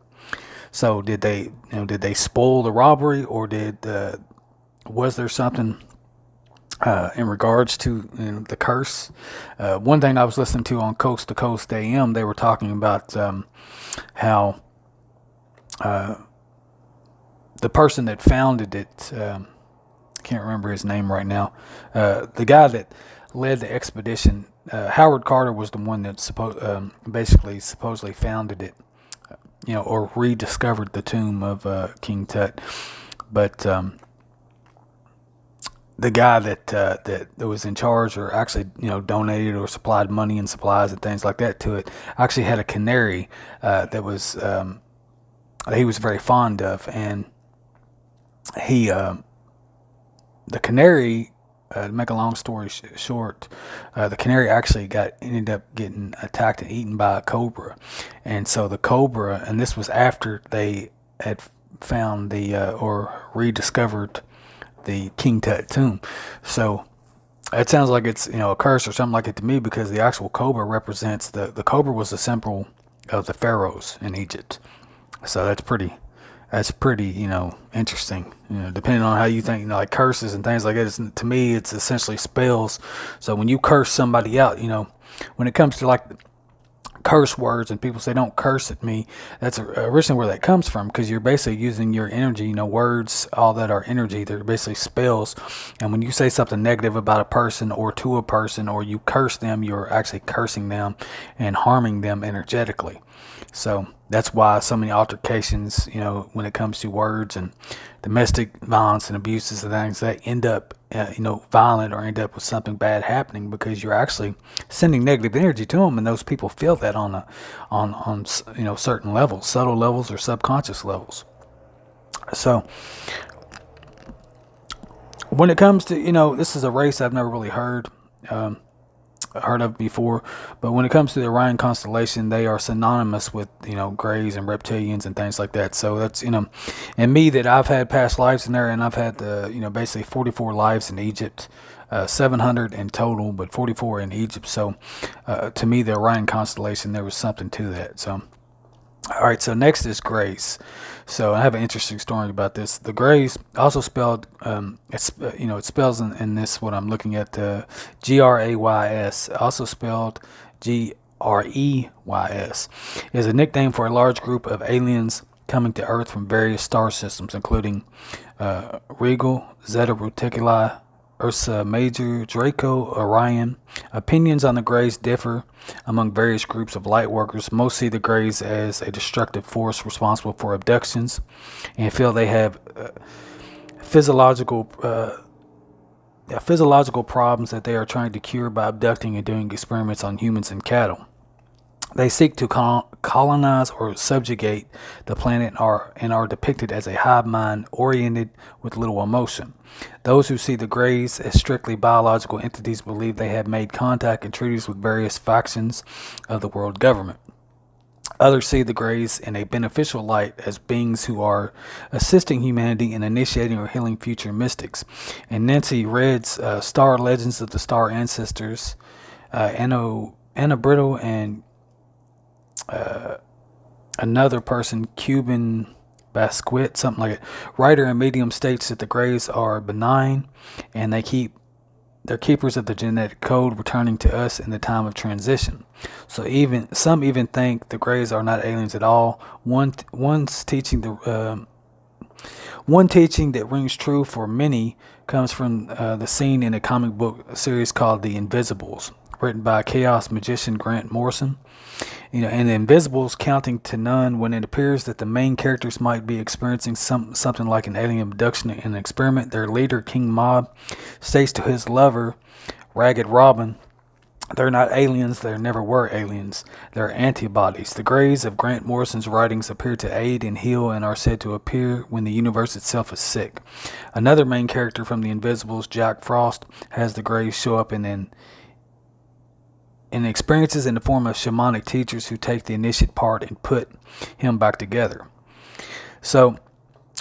A: So did they spoil the robbery, or was there something in regards to the curse? One thing I was listening to on Coast to Coast AM, they were talking about how the person that founded it, can't remember his name right now, the guy that led the expedition, Howard Carter, was the one that supposedly founded it, or rediscovered the tomb of King Tut. But the guy that was in charge, or actually donated or supplied money and supplies and things like that to it, actually had a canary that was he was very fond of, and the canary, to make a long story short, the canary actually ended up getting attacked and eaten by a cobra. And so the cobra, and this was after they had found or rediscovered the King Tut tomb. So it sounds like it's a curse or something like it to me, because the actual cobra represents the cobra was the symbol of the pharaohs in Egypt. So that's pretty interesting, depending on how you think, like curses and things like that. To me, it's essentially spells. So when you curse somebody out, when it comes to like curse words, and people say don't curse at me, that's originally where that comes from, because you're basically using your energy. Words, all that are energy, they're basically spells. And when you say something negative about a person or to a person, or you curse them, you're actually cursing them and harming them energetically. So that's why so many altercations, when it comes to words and domestic violence and abuses and things, that end up, violent, or end up with something bad happening, because you're actually sending negative energy to them, and those people feel that on certain levels, subtle levels or subconscious levels. So when it comes to, this is a race I've never really heard of before, but when it comes to the Orion constellation, they are synonymous with Greys and reptilians and things like that. So that's and me, that I've had past lives in there, and I've had basically 44 lives in Egypt, 700 in total, but 44 in Egypt. So to me, the Orion constellation, there was something to that. So All right, so next is grace. So I have an interesting story about this. The grace, also spelled, it spells in this what I'm looking at, Grays, also spelled Greys, is a nickname for a large group of aliens coming to Earth from various star systems, including Regal, Zeta Reticuli, Ursa Major, Draco, Orion. Opinions on the Greys differ among various groups of light workers. Most see the Greys as a destructive force responsible for abductions and feel they have physiological physiological problems that they are trying to cure by abducting and doing experiments on humans and cattle. They seek to colonize or subjugate the planet and are depicted as a hive mind oriented with little emotion. Those who see the Greys as strictly biological entities believe they have made contact and treaties with various factions of the world government. Others see the Greys in a beneficial light as beings who are assisting humanity in initiating or healing future mystics. In Nancy Redd's Star Legends of the Star Ancestors, Anna Brittle and another person, Cuban Basquiat, something like it, writer and medium, states that the Greys are benign and they're keepers of the genetic code returning to us in the time of transition. So some even think the Greys are not aliens at all. One teaching that rings true for many comes from the scene in a comic book series called The Invisibles, written by chaos magician Grant Morrison. And the Invisibles counting to none when it appears that the main characters might be experiencing something like an alien abduction in an experiment. Their leader, King Mob, states to his lover, Ragged Robin, they're not aliens, there never were aliens. They're antibodies. The Greys of Grant Morrison's writings appear to aid and heal and are said to appear when the universe itself is sick. Another main character from the Invisibles, Jack Frost, has the Greys show up in experiences in the form of shamanic teachers who take the initiate part and put him back together. So,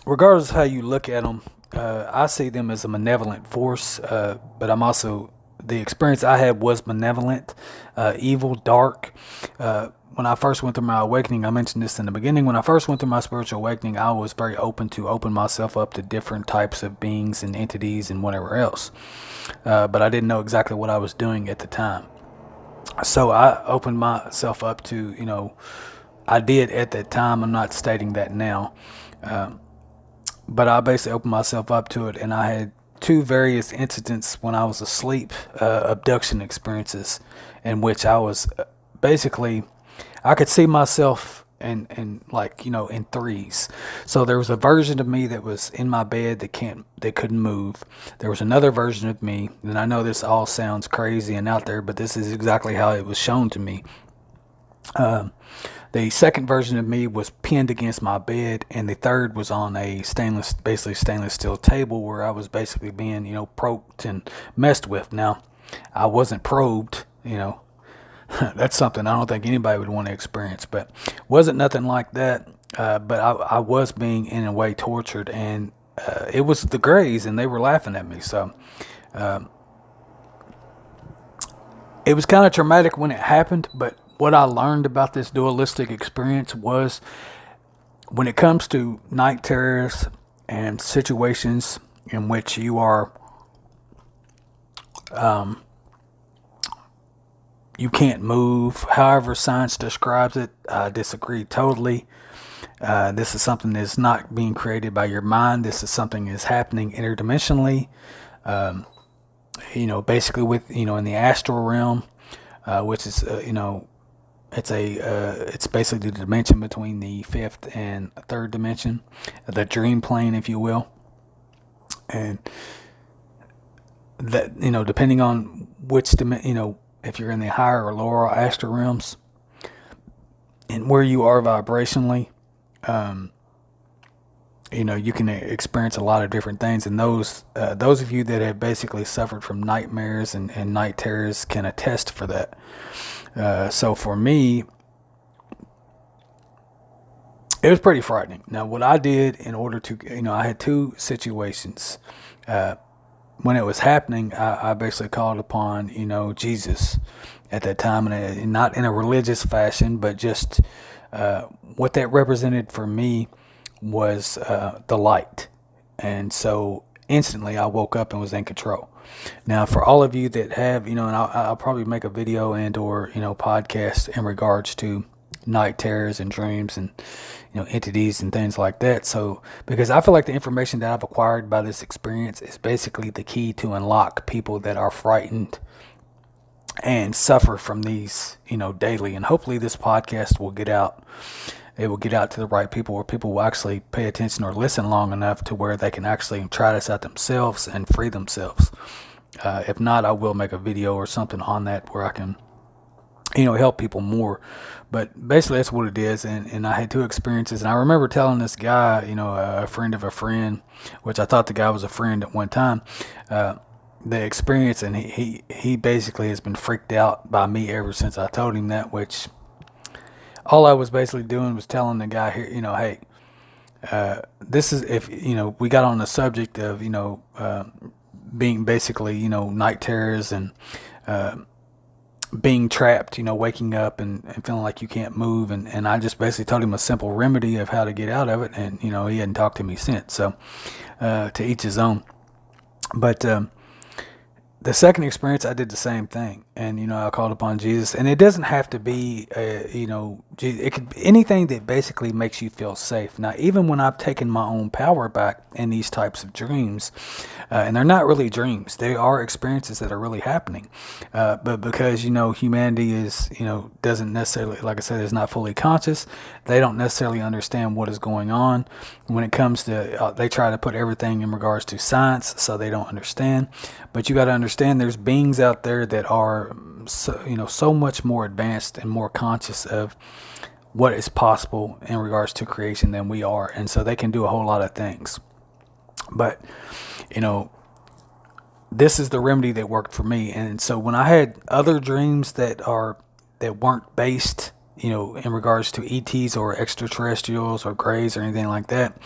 A: regardless of how you look at them, I see them as a malevolent force, but the experience I had was malevolent, evil, dark. When I first went through my awakening, I mentioned this in the beginning, when I first went through my spiritual awakening, I was very open myself up to different types of beings and entities and whatever else. But I didn't know exactly what I was doing at the time. So I opened myself up to, I did at that time. I'm not stating that now. But I basically opened myself up to it, and I had two various incidents when I was asleep, abduction experiences, in which I was basically, I could see myself in in threes. So there was a version of me that was in my bed that couldn't move. There was another version of me, and I know this all sounds crazy and out there, but this is exactly how it was shown to me. The second version of me was pinned against my bed, and the third was on a stainless steel table where I was basically being, probed and messed with. Now, I wasn't probed, that's something I don't think anybody would want to experience, but wasn't nothing like that. But I was being, in a way, tortured, and it was the Greys, and they were laughing at me. So it was kind of traumatic when it happened, but what I learned about this dualistic experience was when it comes to night terrors and situations in which you are you can't move, however science describes it, I disagree totally. This is something that's not being created by your mind. This is something that's happening interdimensionally. Basically with in the astral realm, which is it's basically the dimension between the fifth and third dimension, the dream plane, if you will. And that depending on which dimension, if you're in the higher or lower astral realms and where you are vibrationally, you can experience a lot of different things. And those of you that have basically suffered from nightmares and night terrors can attest for that. So for me, it was pretty frightening. Now, what I did in order to, I had two situations. When it was happening, I basically called upon, Jesus at that time, and not in a religious fashion, but just what that represented for me was the light. And so instantly I woke up and was in control. Now, for all of you that have, and I'll probably make a video and or, podcast in regards to night terrors and dreams and, entities and things like that. So, because I feel like the information that I've acquired by this experience is basically the key to unlock people that are frightened and suffer from these, daily. And hopefully this podcast will get out. It will get out to the right people, or people will actually pay attention or listen long enough to where they can actually try this out themselves and free themselves. If not, I will make a video or something on that where I can, help people more. But basically that's what it is. And I had two experiences, and I remember telling this guy, a friend of a friend, which I thought the guy was a friend at one time, the experience, and he basically has been freaked out by me ever since I told him that, which all I was basically doing was telling the guy here, hey, this is, if, we got on the subject of, being basically, night terrors and being trapped, waking up and feeling like you can't move. And I just basically told him a simple remedy of how to get out of it. And, he hadn't talked to me since. So to each his own. But the second experience, I did the same thing, and I called upon Jesus. And it doesn't have to be, it could be anything that basically makes you feel safe. Now, even when I've taken my own power back in these types of dreams, and they're not really dreams, they are experiences that are really happening. But because humanity is doesn't necessarily, like I said, is not fully conscious. They don't necessarily understand what is going on when it comes to. They try to put everything in regards to science, so they don't understand. But you got to understand, there's beings out there that are so much more advanced and more conscious of what is possible in regards to creation than we are, and so they can do a whole lot of things. But this is the remedy that worked for me. And so when I had other dreams that weren't based in regards to ETs or extraterrestrials or grays or anything like that,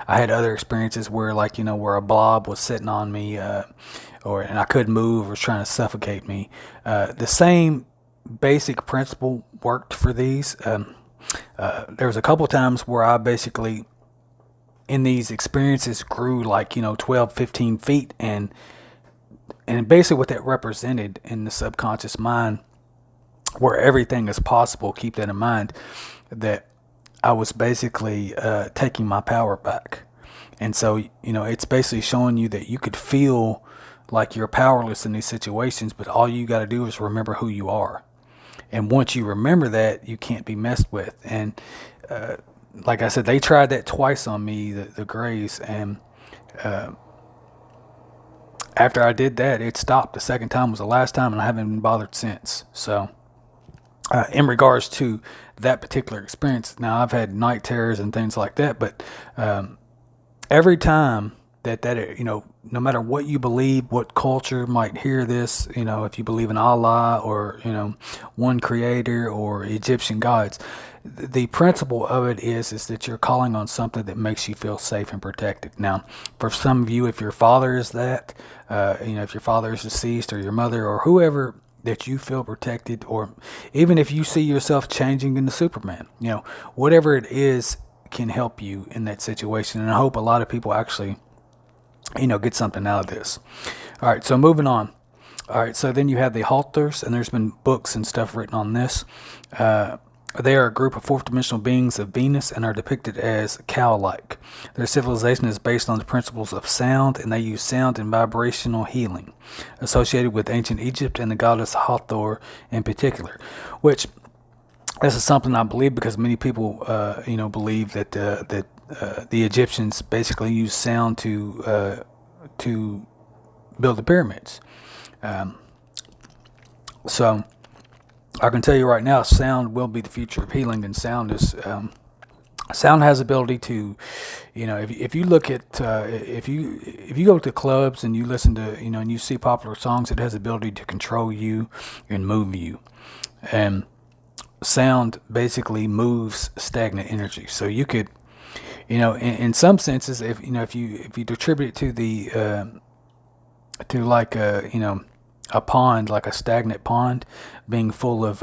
A: I had other experiences where, like, where a blob was sitting on me, and I couldn't move, or was trying to suffocate me. The same basic principle worked for these. There was a couple times where I basically, in these experiences, grew like 12, 15 feet, and basically what that represented in the subconscious mind, where everything is possible. Keep that in mind, that I was basically taking my power back. And so it's basically showing you that you could feel like you're powerless in these situations, but all you got to do is remember who you are. And once you remember that, you can't be messed with. And like I said, they tried that twice on me, the grays, and after I did that, it stopped. The second time was the last time, and I haven't been bothered since. So in regards to that particular experience, now I've had night terrors and things like that, but every time that no matter what you believe, what culture might hear this, if you believe in Allah or, one creator or Egyptian gods, the principle of it is that you're calling on something that makes you feel safe and protected. Now, for some of you, if your father is that, if your father is deceased, or your mother, or whoever that you feel protected, or even if you see yourself changing into Superman, whatever it is can help you in that situation. And I hope a lot of people actually get something out of this. All right, so moving on. All right, so then you have the Halters, and there's been books and stuff written on this. They are a group of fourth-dimensional beings of Venus and are depicted as cow-like. Their civilization is based on the principles of sound, and they use sound and vibrational healing, associated with ancient Egypt and the goddess Hathor in particular, which this is something I believe, because many people, believe that the Egyptians basically used sound to build the pyramids. So I can tell you right now, sound will be the future of healing, and sound has ability to, if you look at if you go to clubs and you listen to and you see popular songs, it has ability to control you and move you, and sound basically moves stagnant energy. So you could, in some senses, if you attribute it to the to like a pond, like a stagnant pond being full of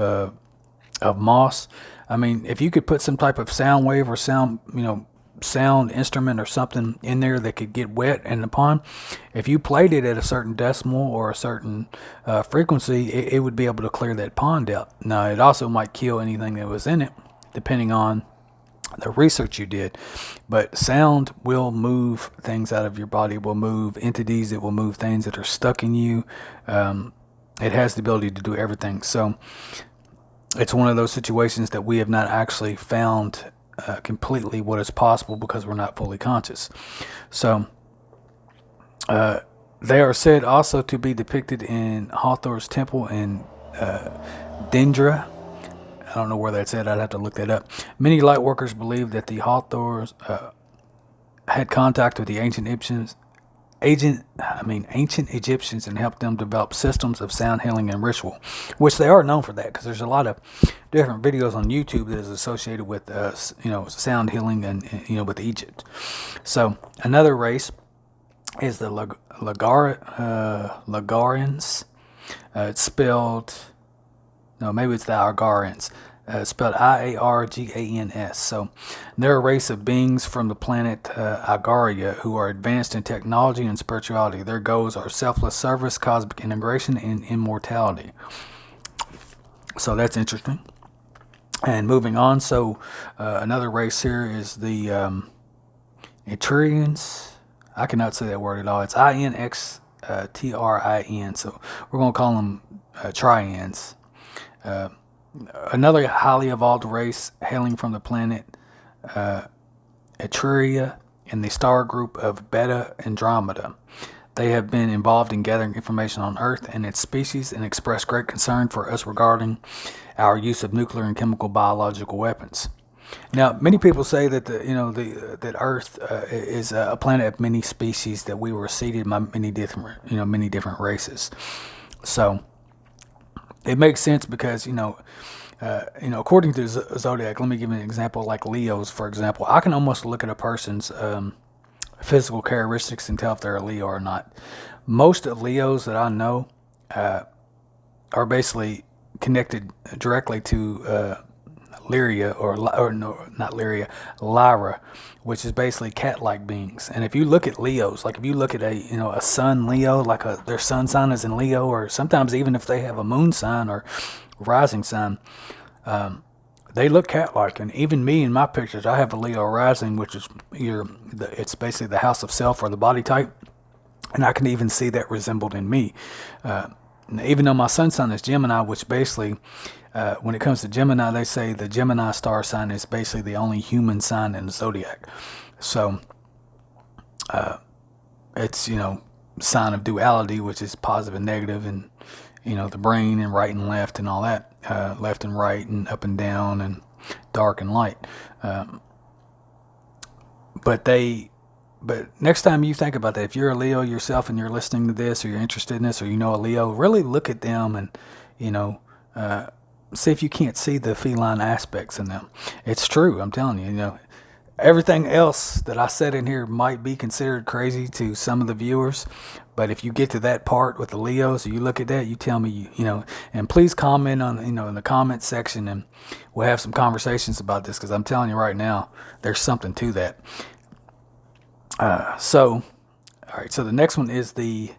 A: of moss. I mean, if you could put some type of sound wave or sound instrument or something in there that could get wet in the pond, if you played it at a certain decimal or a certain frequency, it would be able to clear that pond out. Now, it also might kill anything that was in it, depending on the research you did. But sound will move things out of your body, will move entities, it will move things that are stuck in you. It has the ability to do everything. So it's one of those situations that we have not actually found completely what is possible because we're not fully conscious. So they are said also to be depicted in Hathor's temple in Dendra. I don't know where that's at. I'd have to look that up. Many light workers believe that the Hathors had contact with the ancient Egyptians and helped them develop systems of sound healing and ritual, which they are known for that, because there's a lot of different videos on YouTube that is associated with sound healing and with Egypt. So another race is the Lagarians. It's spelled, no, maybe it's the Argarians. Spelled Iargans. So they're a race of beings from the planet Agaria who are advanced in technology and spirituality. Their goals are selfless service, cosmic integration, and immortality. So that's interesting. And moving on, so another race here is the Etrurians. I cannot say that word at all. It's Inxtrin. So we're going to call them Trians. Another highly evolved race hailing from the planet Etruria in the star group of Beta Andromeda. They have been involved in gathering information on Earth and its species and express great concern for us regarding our use of nuclear and chemical biological weapons. Now, many people say that that Earth is a planet of many species, that we were seeded by many different races. So it makes sense because according to Zodiac, let me give you an example. Like Leos, for example, I can almost look at a person's physical characteristics and tell if they're a Leo or not. Most of Leos that I know are basically connected directly to Lyria, or no, not Lyria, Lyra, which is basically cat-like beings. And if you look at Leos, like if you look at a sun Leo, like their sun sign is in Leo, or sometimes even if they have a moon sign or rising sign, they look cat-like. And even me in my pictures, I have a Leo rising, which is it's basically the house of self or the body type, and I can even see that resembled in me. Even though my sun sign is Gemini, which basically, when it comes to Gemini, they say the Gemini star sign is basically the only human sign in the zodiac. So it's sign of duality, which is positive and negative, and the brain and right and left and all that, left and right and up and down and dark and light. But next time you think about that, if you're a Leo yourself and you're listening to this, or you're interested in this, or a Leo, really look at them and see if you can't see the feline aspects in them. It's true, I'm telling you. Everything else that I said in here might be considered crazy to some of the viewers, but if you get to that part with the Leos, or you look at that, you tell me, and please comment on, in the comment section, and we'll have some conversations about this, because I'm telling you right now, there's something to that. All right, so the next one is the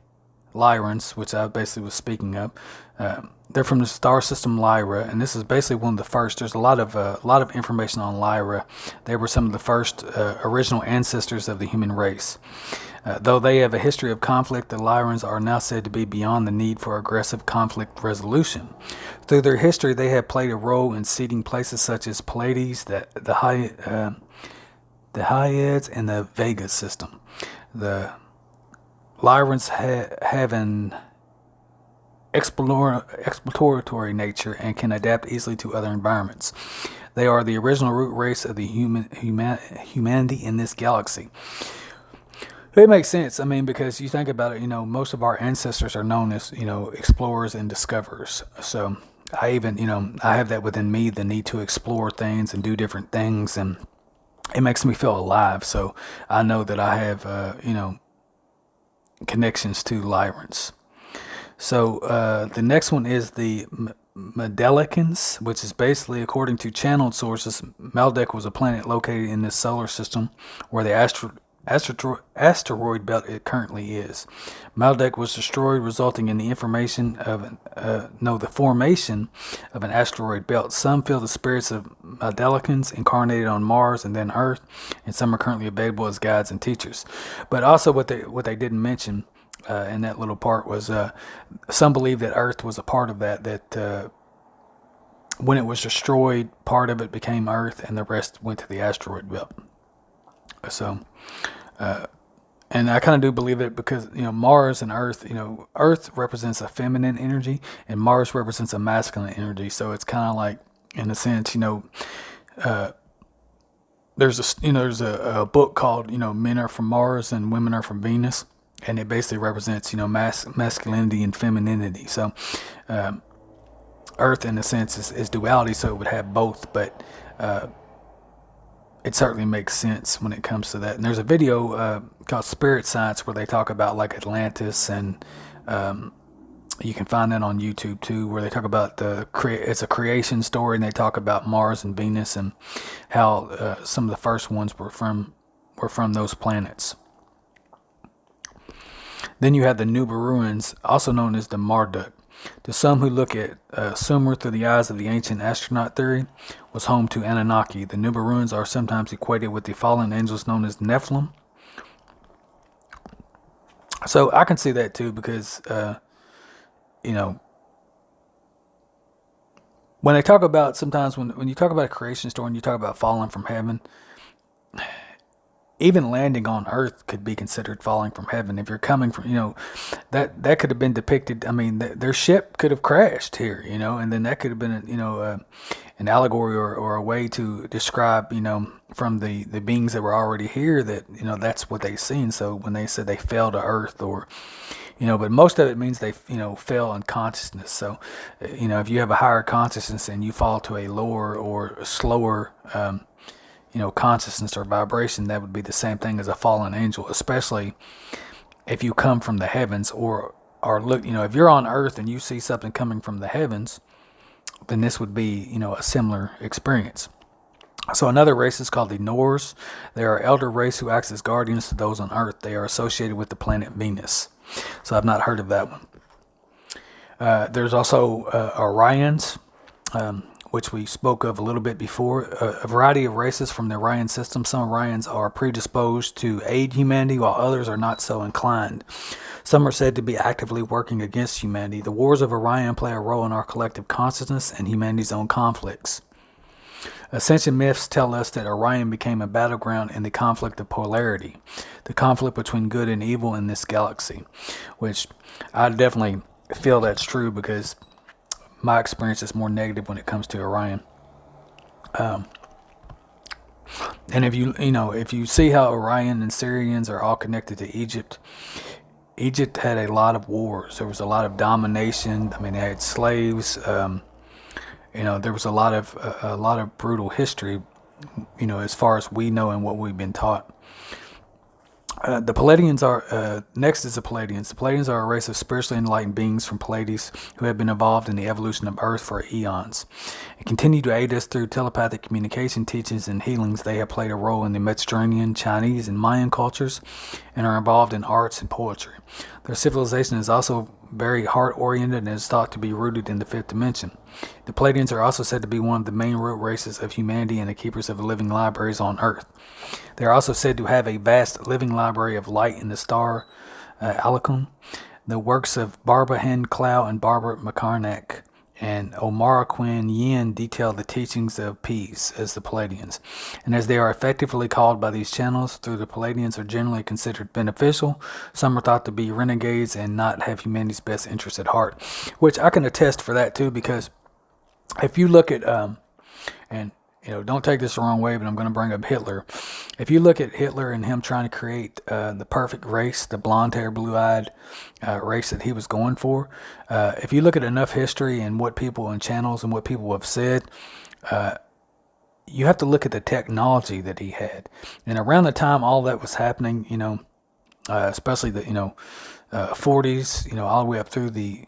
A: Lyrans, which I basically was speaking of. They're from the star system Lyra, and this is basically one of the first. There's a lot of information on Lyra. They were some of the first original ancestors of the human race. Though they have a history of conflict, the Lyrans are now said to be beyond the need for aggressive conflict resolution. Through their history, they have played a role in seeding places such as Pleiades, the Hyades, and the Vega system. The Lyrans have an exploratory nature and can adapt easily to other environments. They are the original root race of the humanity in this galaxy. It makes sense. I mean, because you think about it, most of our ancestors are known as, explorers and discoverers. So I even, I have that within me, the need to explore things and do different things, and it makes me feel alive. So I know that I have, connections to Lyrans. So the next one is the Medelicans, which is basically, according to channeled sources, Maldek was a planet located in this solar system where the asteroid belt it currently is. Maldek was destroyed, resulting in the the formation of an asteroid belt. Some feel the spirits of Medelicans incarnated on Mars and then Earth, and some are currently available as guides and teachers. But also, what they didn't mention in that little part was some believe that Earth was a part of that. That when it was destroyed, part of it became Earth, and the rest went to the asteroid belt. So, and I kind of do believe it because Mars and Earth. Earth represents a feminine energy, and Mars represents a masculine energy. So it's kind of like, in a sense, there's a book called Men Are From Mars and Women Are From Venus, and it basically represents masculinity and femininity. So Earth in a sense is duality, so it would have both, but it certainly makes sense when it comes to that. And there's a video called Spirit Science where they talk about like Atlantis, and you can find that on YouTube too, where they talk about it's a creation story, and they talk about Mars and Venus and how some of the first ones were from those planets. Then you have the Nibiruans, also known as the Marduk. To some who look at Sumer through the eyes of the ancient astronaut theory, was home to Anunnaki. The Nibiruans are sometimes equated with the fallen angels known as Nephilim. So I can see that too, because when they talk about, sometimes when you talk about a creation story and you talk about falling from heaven, even landing on Earth could be considered falling from heaven. If you're coming from, that could have been depicted. I mean, their ship could have crashed here, and then that could have been, an allegory or a way to describe, from the beings that were already here that, that's what they've seen. So when they said they fell to Earth, or, but most of it means they, fell in consciousness. So, if you have a higher consciousness and you fall to a lower or slower, consciousness or vibration, that would be the same thing as a fallen angel, especially if you come from the heavens or look, if you're on Earth and you see something coming from the heavens, then this would be, a similar experience. So another race is called the Norse. They are an elder race who acts as guardians to those on Earth. They are associated with the planet Venus. So I've not heard of that one. There's also Orions, which we spoke of a little bit before. A variety of races from the Orion system. Some Orions are predisposed to aid humanity, while others are not so inclined. Some are said to be actively working against humanity. The wars of Orion play a role in our collective consciousness and humanity's own conflicts. Ascension myths tell us that Orion became a battleground in the conflict of polarity, the conflict between good and evil in this galaxy, which I definitely feel that's true, because my experience is more negative when it comes to Orion. And if you see how Orion and Syrians are all connected to Egypt, Egypt had a lot of wars. There was a lot of domination. I mean, they had slaves. There was a lot of brutal history, as far as we know and what we've been taught. The Palladians are, next is the Palladians. The Palladians are a race of spiritually enlightened beings from Pleiades who have been involved in the evolution of Earth for eons and continue to aid us through telepathic communication, teachings, and healings. They have played a role in the Mediterranean, Chinese, and Mayan cultures and are involved in arts and poetry. Their civilization is also very heart-oriented and is thought to be rooted in the fifth dimension. The Palladians are also said to be one of the main root races of humanity and the keepers of living libraries on Earth. They are also said to have a vast living library of light in the star Alacum. The works of Barbara Hen Clow and Barbara McCarnack and Omara Quinn Yin detail the teachings of peace as the Palladians. And as they are effectively called by these channels through, the Palladians are generally considered beneficial. Some are thought to be renegades and not have humanity's best interests at heart, which I can attest for that too, because if you look at, and don't take this the wrong way, but I'm going to bring up Hitler. If you look at Hitler and him trying to create the perfect race, the blonde-haired, blue-eyed race that he was going for, if you look at enough history and what people in channels and what people have said, you have to look at the technology that he had. And around the time all that was happening, especially the 40s, all the way up through the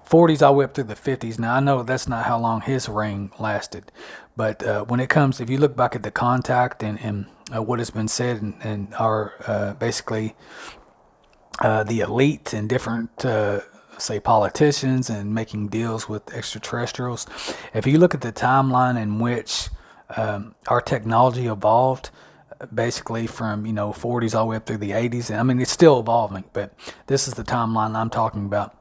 A: 40s all the way up through the 50s. Now I know that's not how long his reign lasted, but when it comes, if you look back at the contact and what has been said and our basically the elite and different say politicians and making deals with extraterrestrials, if you look at the timeline in which our technology evolved, basically from 40s all the way up through the 80s, and I mean it's still evolving, but this is the timeline I'm talking about.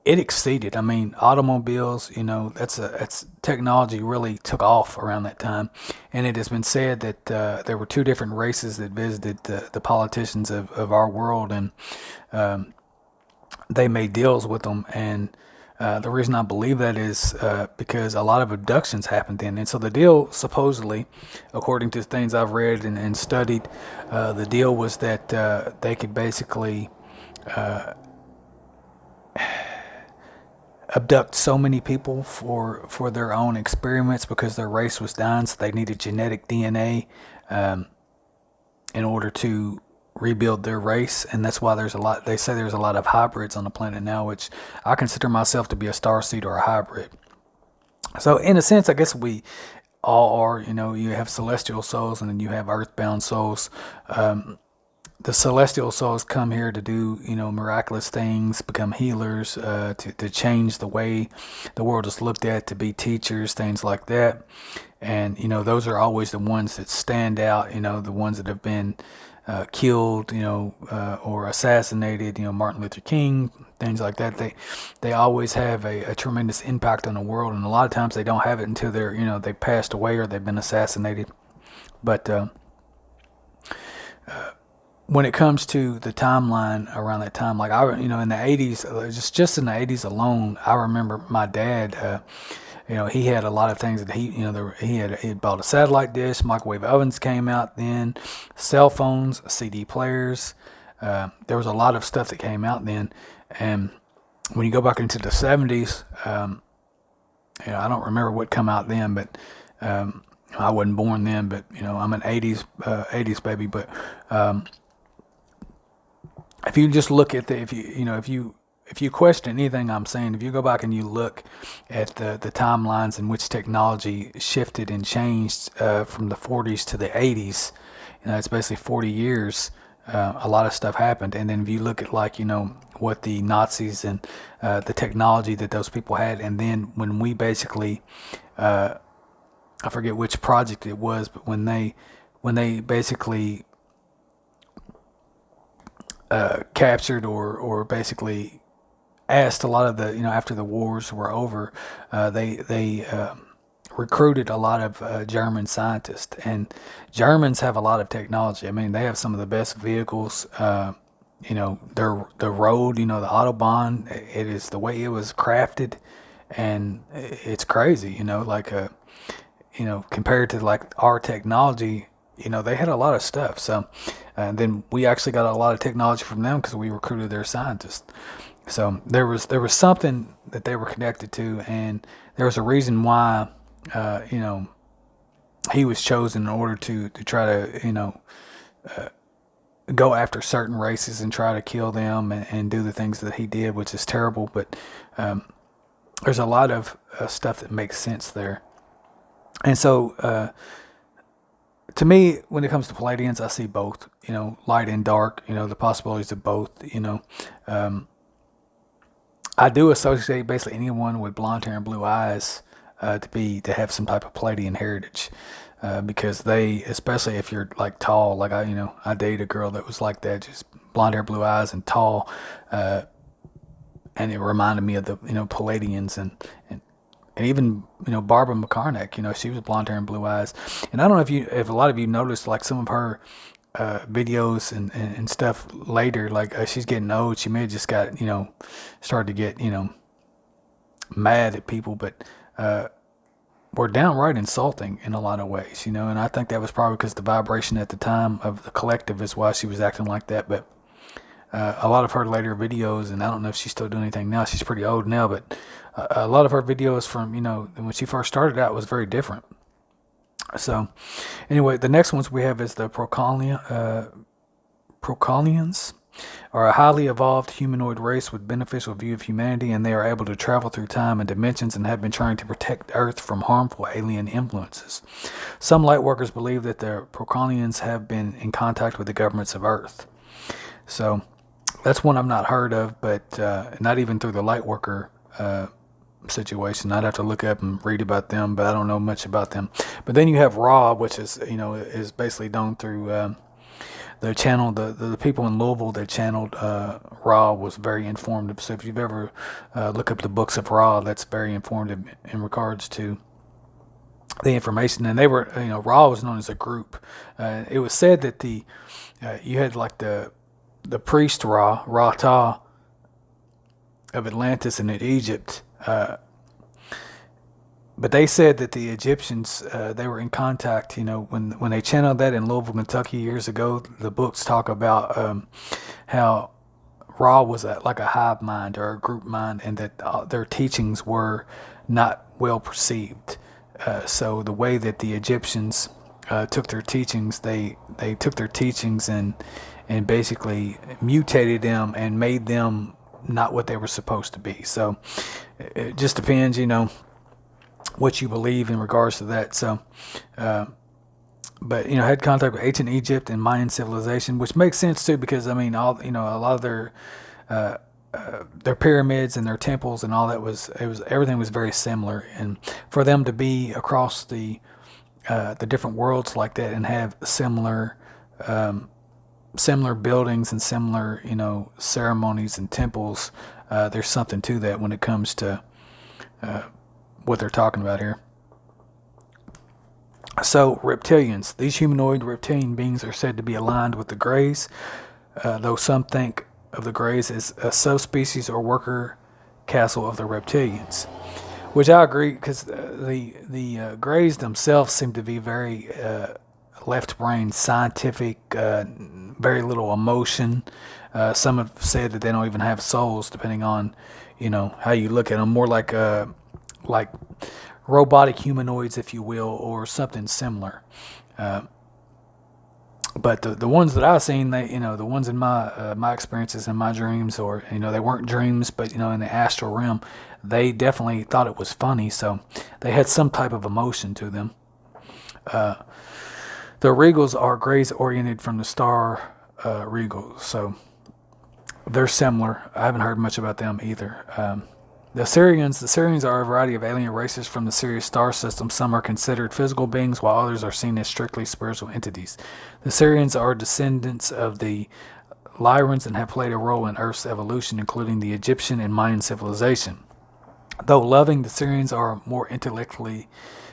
A: It exceeded. I mean, automobiles. That's technology really took off around that time, and it has been said that there were two different races that visited the politicians of our world, and they made deals with them. And the reason I believe that is because a lot of abductions happened then, and so the deal supposedly, according to things I've read and studied, the deal was that they could basically abduct so many people for their own experiments because their race was dying, so they needed genetic DNA in order to rebuild their race. And that's why they say there's a lot of hybrids on the planet now, which I consider myself to be a starseed or a hybrid. So in a sense, I guess we all are. You have celestial souls and then you have earthbound souls. The celestial souls come here to do, miraculous things, become healers, to change the way the world is looked at, to be teachers, things like that. And, those are always the ones that stand out, the ones that have been killed, or assassinated, Martin Luther King, things like that. They always have a tremendous impact on the world. And a lot of times they don't have it until they passed away or they've been assassinated. But, when it comes to the timeline around that time, like in the 80s, just in the 80s alone, I remember my dad, he had a lot of things that he had bought a satellite dish, microwave ovens came out then, cell phones, CD players. There was a lot of stuff that came out then. And when you go back into the 70s, I don't remember what come out then, but I wasn't born then, but I'm an 80s baby, but if you just look at if you question anything I'm saying, if you go back and you look at the timelines in which technology shifted and changed from the 40s to the 80s, it's basically 40 years. A lot of stuff happened, and then if you look at what the Nazis and the technology that those people had, and then when we basically, I forget which project it was, but when they basically captured or basically asked a lot of the after the wars were over, they recruited a lot of German scientists, and Germans have a lot of technology. I mean, they have some of the best vehicles. The road, the Autobahn, it is the way it was crafted, and it's crazy. Compared to our technology. They had a lot of stuff. So, and then we actually got a lot of technology from them because we recruited their scientists. So there was something that they were connected to, and there was a reason why, he was chosen in order to try to, go after certain races and try to kill them and do the things that he did, which is terrible. But there's a lot of stuff that makes sense there. And so, to me, when it comes to Palladians, I see both, light and dark, the possibilities of both, I do associate basically anyone with blonde hair and blue eyes to have some type of Palladian heritage, because they, especially if you're tall, I dated a girl that was like that, just blonde hair, blue eyes, and tall, and it reminded me of the Palladians and even Barbara McCarnack, she was blonde hair and blue eyes. And I don't know if a lot of you noticed some of her videos and stuff later, she's getting old. She may have just got started to get mad at people, but were downright insulting in a lot of ways, and I think that was probably because the vibration at the time of the collective is why she was acting like that. But a lot of her later videos, and I don't know if she's still doing anything now. She's pretty old now, but a lot of her videos from, when she first started out was very different. So anyway, the next ones we have is the Procolians. are a highly evolved humanoid race with beneficial view of humanity, and they are able to travel through time and dimensions and have been trying to protect Earth from harmful alien influences. Some lightworkers believe that the Proconians have been in contact with the governments of Earth. So that's one I've not heard of, but not even through the lightworker situation. I'd have to look up and read about them, but I don't know much about them. But then you have Ra, which is basically known through the channel. The people in Louisville that channeled Ra was very informative. So if you've ever look up the books of Ra, that's very informative in regards to the information. And they were, Ra was known as a group. It was said that you had like the priest Ra-Ta of Atlantis and in Egypt. But they said that the Egyptians, they were in contact, when they channeled that in Louisville, Kentucky years ago. The books talk about how Ra was like a hive mind or a group mind, and that their teachings were not well perceived. So the way that the Egyptians took their teachings, they took their teachings and basically mutated them and made them not what they were supposed to be. So it just depends, what you believe in regards to that. So, but had contact with ancient Egypt and Mayan civilization, which makes sense too, because a lot of their pyramids and their temples and all that everything was very similar, and for them to be across the different worlds like that and have similar buildings and similar ceremonies and temples, there's something to that when it comes to what they're talking about here. So reptilians, these humanoid reptilian beings are said to be aligned with the Greys, though some think of the Greys as a subspecies or worker castle of the reptilians, which I agree, because the Greys themselves seem to be very left brain, scientific, very little emotion. Some have said that they don't even have souls, depending on how you look at them, more like robotic humanoids, if you will, or something similar. But the ones that I've seen, the ones in my experiences in my dreams, or they weren't dreams, but in the astral realm, they definitely thought it was funny. So they had some type of emotion to them. The Regals are Greys oriented from the star Regals, so they're similar. I haven't heard much about them either. The Sirians are a variety of alien races from the Sirius star system. Some are considered physical beings, while others are seen as strictly spiritual entities. The Sirians are descendants of the Lyrans and have played a role in Earth's evolution, including the Egyptian and Mayan civilization. Though loving, the Sirians are more intellectually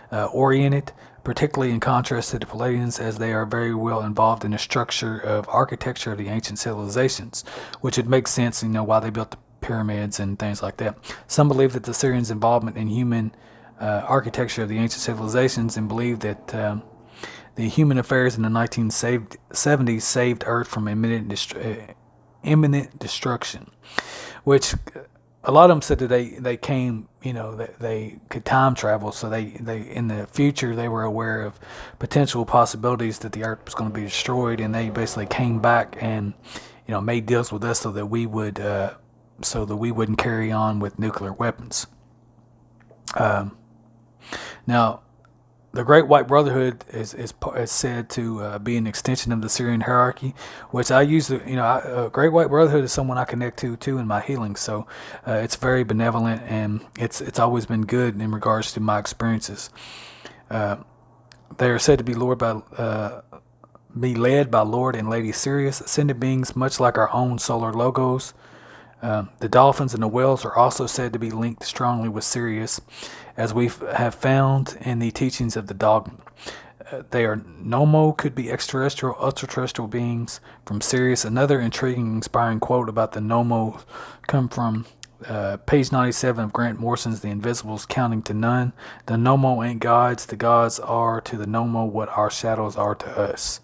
A: oriented, particularly in contrast to the Palladians, as they are very well involved in the structure of architecture of the ancient civilizations, which would make sense, why they built the pyramids and things like that. Some believe that the Syrians' involvement in human architecture of the ancient civilizations, and believe that the human affairs in the 1970s saved Earth from imminent destruction, which a lot of them said that they came, that they could time travel, so they in the future they were aware of potential possibilities that the Earth was going to be destroyed, and they basically came back and made deals with us so that we wouldn't carry on with nuclear weapons. Now, the Great White Brotherhood is said to be an extension of the Syrian hierarchy, which I use. Great White Brotherhood is someone I connect to too in my healing. So it's very benevolent, and it's always been good in regards to my experiences. They are said to be be led by Lord and Lady Sirius, ascended beings much like our own solar logos. The dolphins and the whales are also said to be linked strongly with Sirius, as we have found in the teachings of the dogma. They are Nomo, could be extraterrestrial, ultra-terrestrial beings from Sirius. Another intriguing, inspiring quote about the Nomo come from page 97 of Grant Morrison's The Invisibles, Counting to None. The Nomo ain't gods. The gods are to the Nomo what our shadows are to us.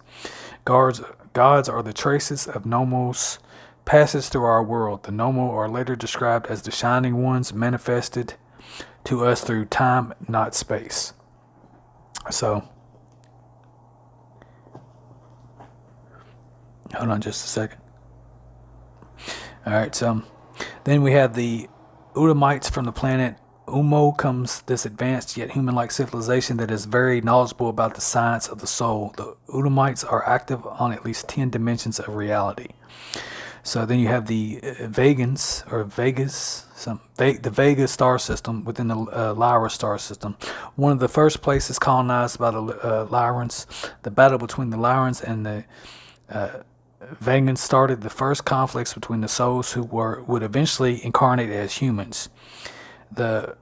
A: Gods are the traces of Nomos passes through our world. The Nomo are later described as the shining ones manifested to us through time, not space. So, hold on just a second. All right, so then we have the Udamites from the planet Umo. Comes this advanced yet human-like civilization that is very knowledgeable about the science of the soul. The Udamites are active on at least 10 dimensions of reality. So then you have the Vegans or Vegas, the Vega star system within the Lyra star system. One of the first places colonized by the Lyrans. The battle between the Lyrans and the Vegans started the first conflicts between the souls who would eventually incarnate as humans. The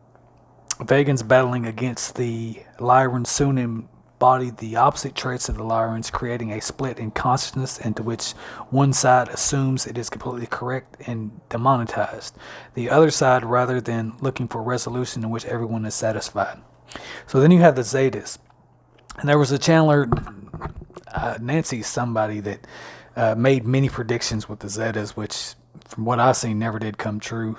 A: Vegans battling against the Lyrans soon embodied the opposite traits of the Lyrans, creating a split in consciousness into which one side assumes it is completely correct and demonetized. The other side, rather than looking for resolution in which everyone is satisfied. So then you have the Zetas. And there was a channeler, Nancy somebody, that made many predictions with the Zetas, which from what I've seen never did come true.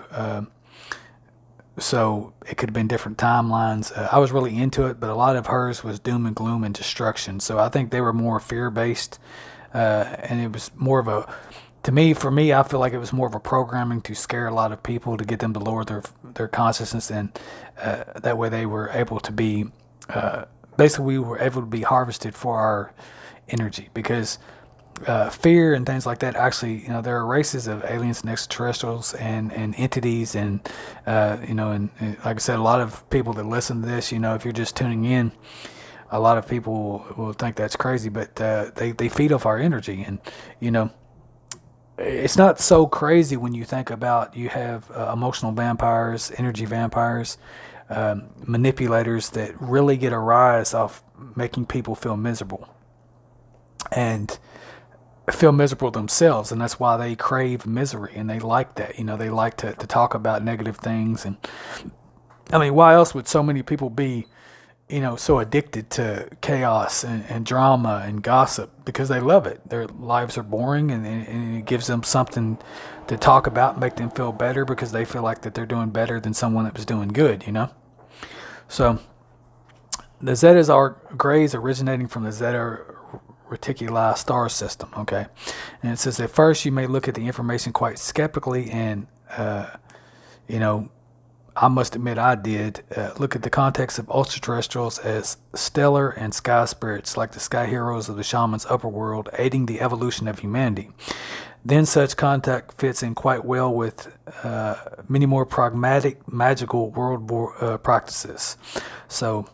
A: So it could have been different timelines. I was really into it, but a lot of hers was doom and gloom and destruction. So I think they were more fear-based, and it was more of a, for me, I feel like it was more of a programming to scare a lot of people to get them to lower their consciousness, and that way they were able to be, basically we were able to be harvested for our energy, because fear and things like that, actually, there are races of aliens and extraterrestrials and entities, and and like I said, a lot of people that listen to this, if you're just tuning in, a lot of people will think that's crazy, but they feed off our energy, and it's not so crazy when you think about, you have emotional vampires, energy vampires, manipulators that really get a rise off making people feel miserable and feel miserable themselves, and that's why they crave misery, and they like that. They like to talk about negative things. And I mean, why else would so many people be so addicted to chaos and drama and gossip? Because they love it. Their lives are boring, and it gives them something to talk about, make them feel better, because they feel like that they're doing better than someone that was doing good. So the Zetas are grays originating from the Zeta Reticuli star system. Okay, and it says, at first you may look at the information quite skeptically, and I must admit I did look at the context of ultraterrestrials as stellar and sky spirits, like the sky heroes of the shaman's upper world, aiding the evolution of humanity. Then such contact fits in quite well with many more pragmatic, magical world practices. So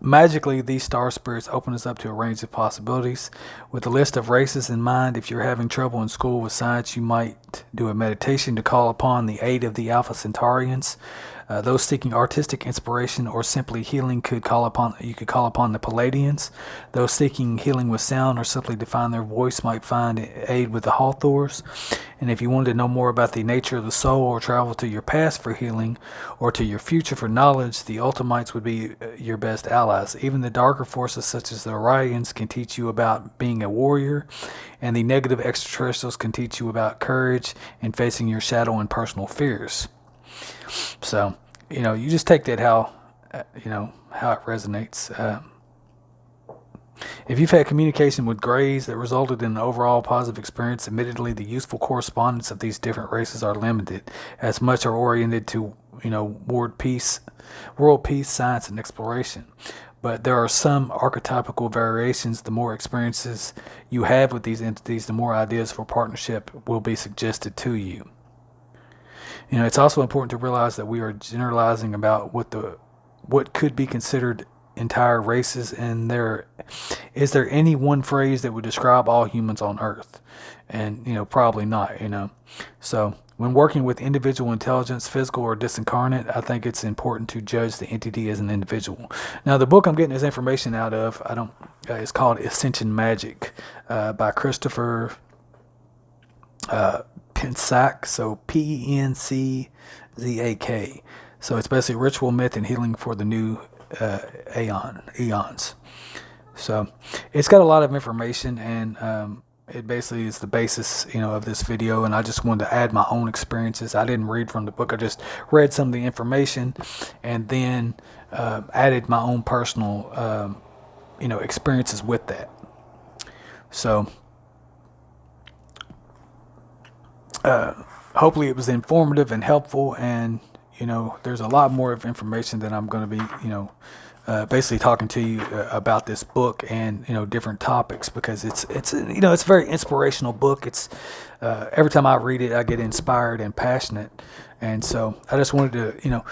A: magically, these star spirits open us up to a range of possibilities. With a list of races in mind, if you're having trouble in school with science, you might do a meditation to call upon the aid of the Alpha Centaurians. Those seeking artistic inspiration or simply healing could call upon the Palladians. Those seeking healing with sound or simply to find their voice might find aid with the Hawthors. And if you wanted to know more about the nature of the soul, or travel to your past for healing, or to your future for knowledge, the Ultimites would be your best allies. Even the darker forces such as the Orions can teach you about being a warrior, and the negative extraterrestrials can teach you about courage and facing your shadow and personal fears. So, you just take that how it resonates. If you've had communication with grays that resulted in an overall positive experience, admittedly the useful correspondence of these different races are limited, as much are oriented to, world peace, science, and exploration. But there are some archetypical variations. The more experiences you have with these entities, the more ideas for partnership will be suggested to you. It's also important to realize that we are generalizing about what could be considered entire races, and is there any one phrase that would describe all humans on Earth? And probably not. So when working with individual intelligence, physical or disincarnate, I think it's important to judge the entity as an individual. Now, the book I'm getting this information out of, it's called Ascension Magic, by Christopher Penczak, so Penczak. So it's basically ritual, myth, and healing for the new eons. So it's got a lot of information, and it basically is the basis, of this video. And I just wanted to add my own experiences. I didn't read from the book. I just read some of the information, and then added my own personal, experiences with that. So hopefully it was informative and helpful. And there's a lot more of information that I'm going to be basically talking to you about this book and different topics, because it's a very inspirational book. It's every time I read it, I get inspired and passionate. And so I just wanted to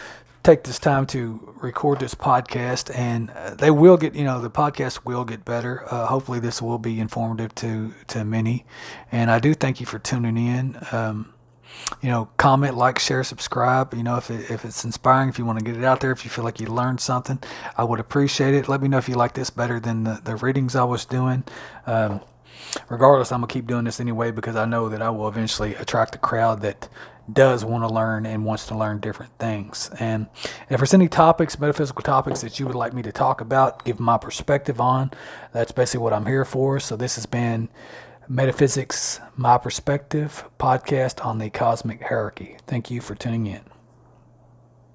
A: take this time to record this podcast, and they will get the podcast will get better. Hopefully this will be informative to many, and I do thank you for tuning in. Comment, like, share, subscribe. If it's inspiring, if you want to get it out there, if you feel like you learned something, I would appreciate it. Let me know if you like this better than the readings I was doing. Regardless, I'm going to keep doing this anyway, because I know that I will eventually attract a crowd that does want to learn and wants to learn different things. And if there's any topics, metaphysical topics, that you would like me to talk about, give my perspective on, that's basically what I'm here for. So this has been Metaphysics, My Perspective podcast on the cosmic hierarchy. Thank you for tuning in.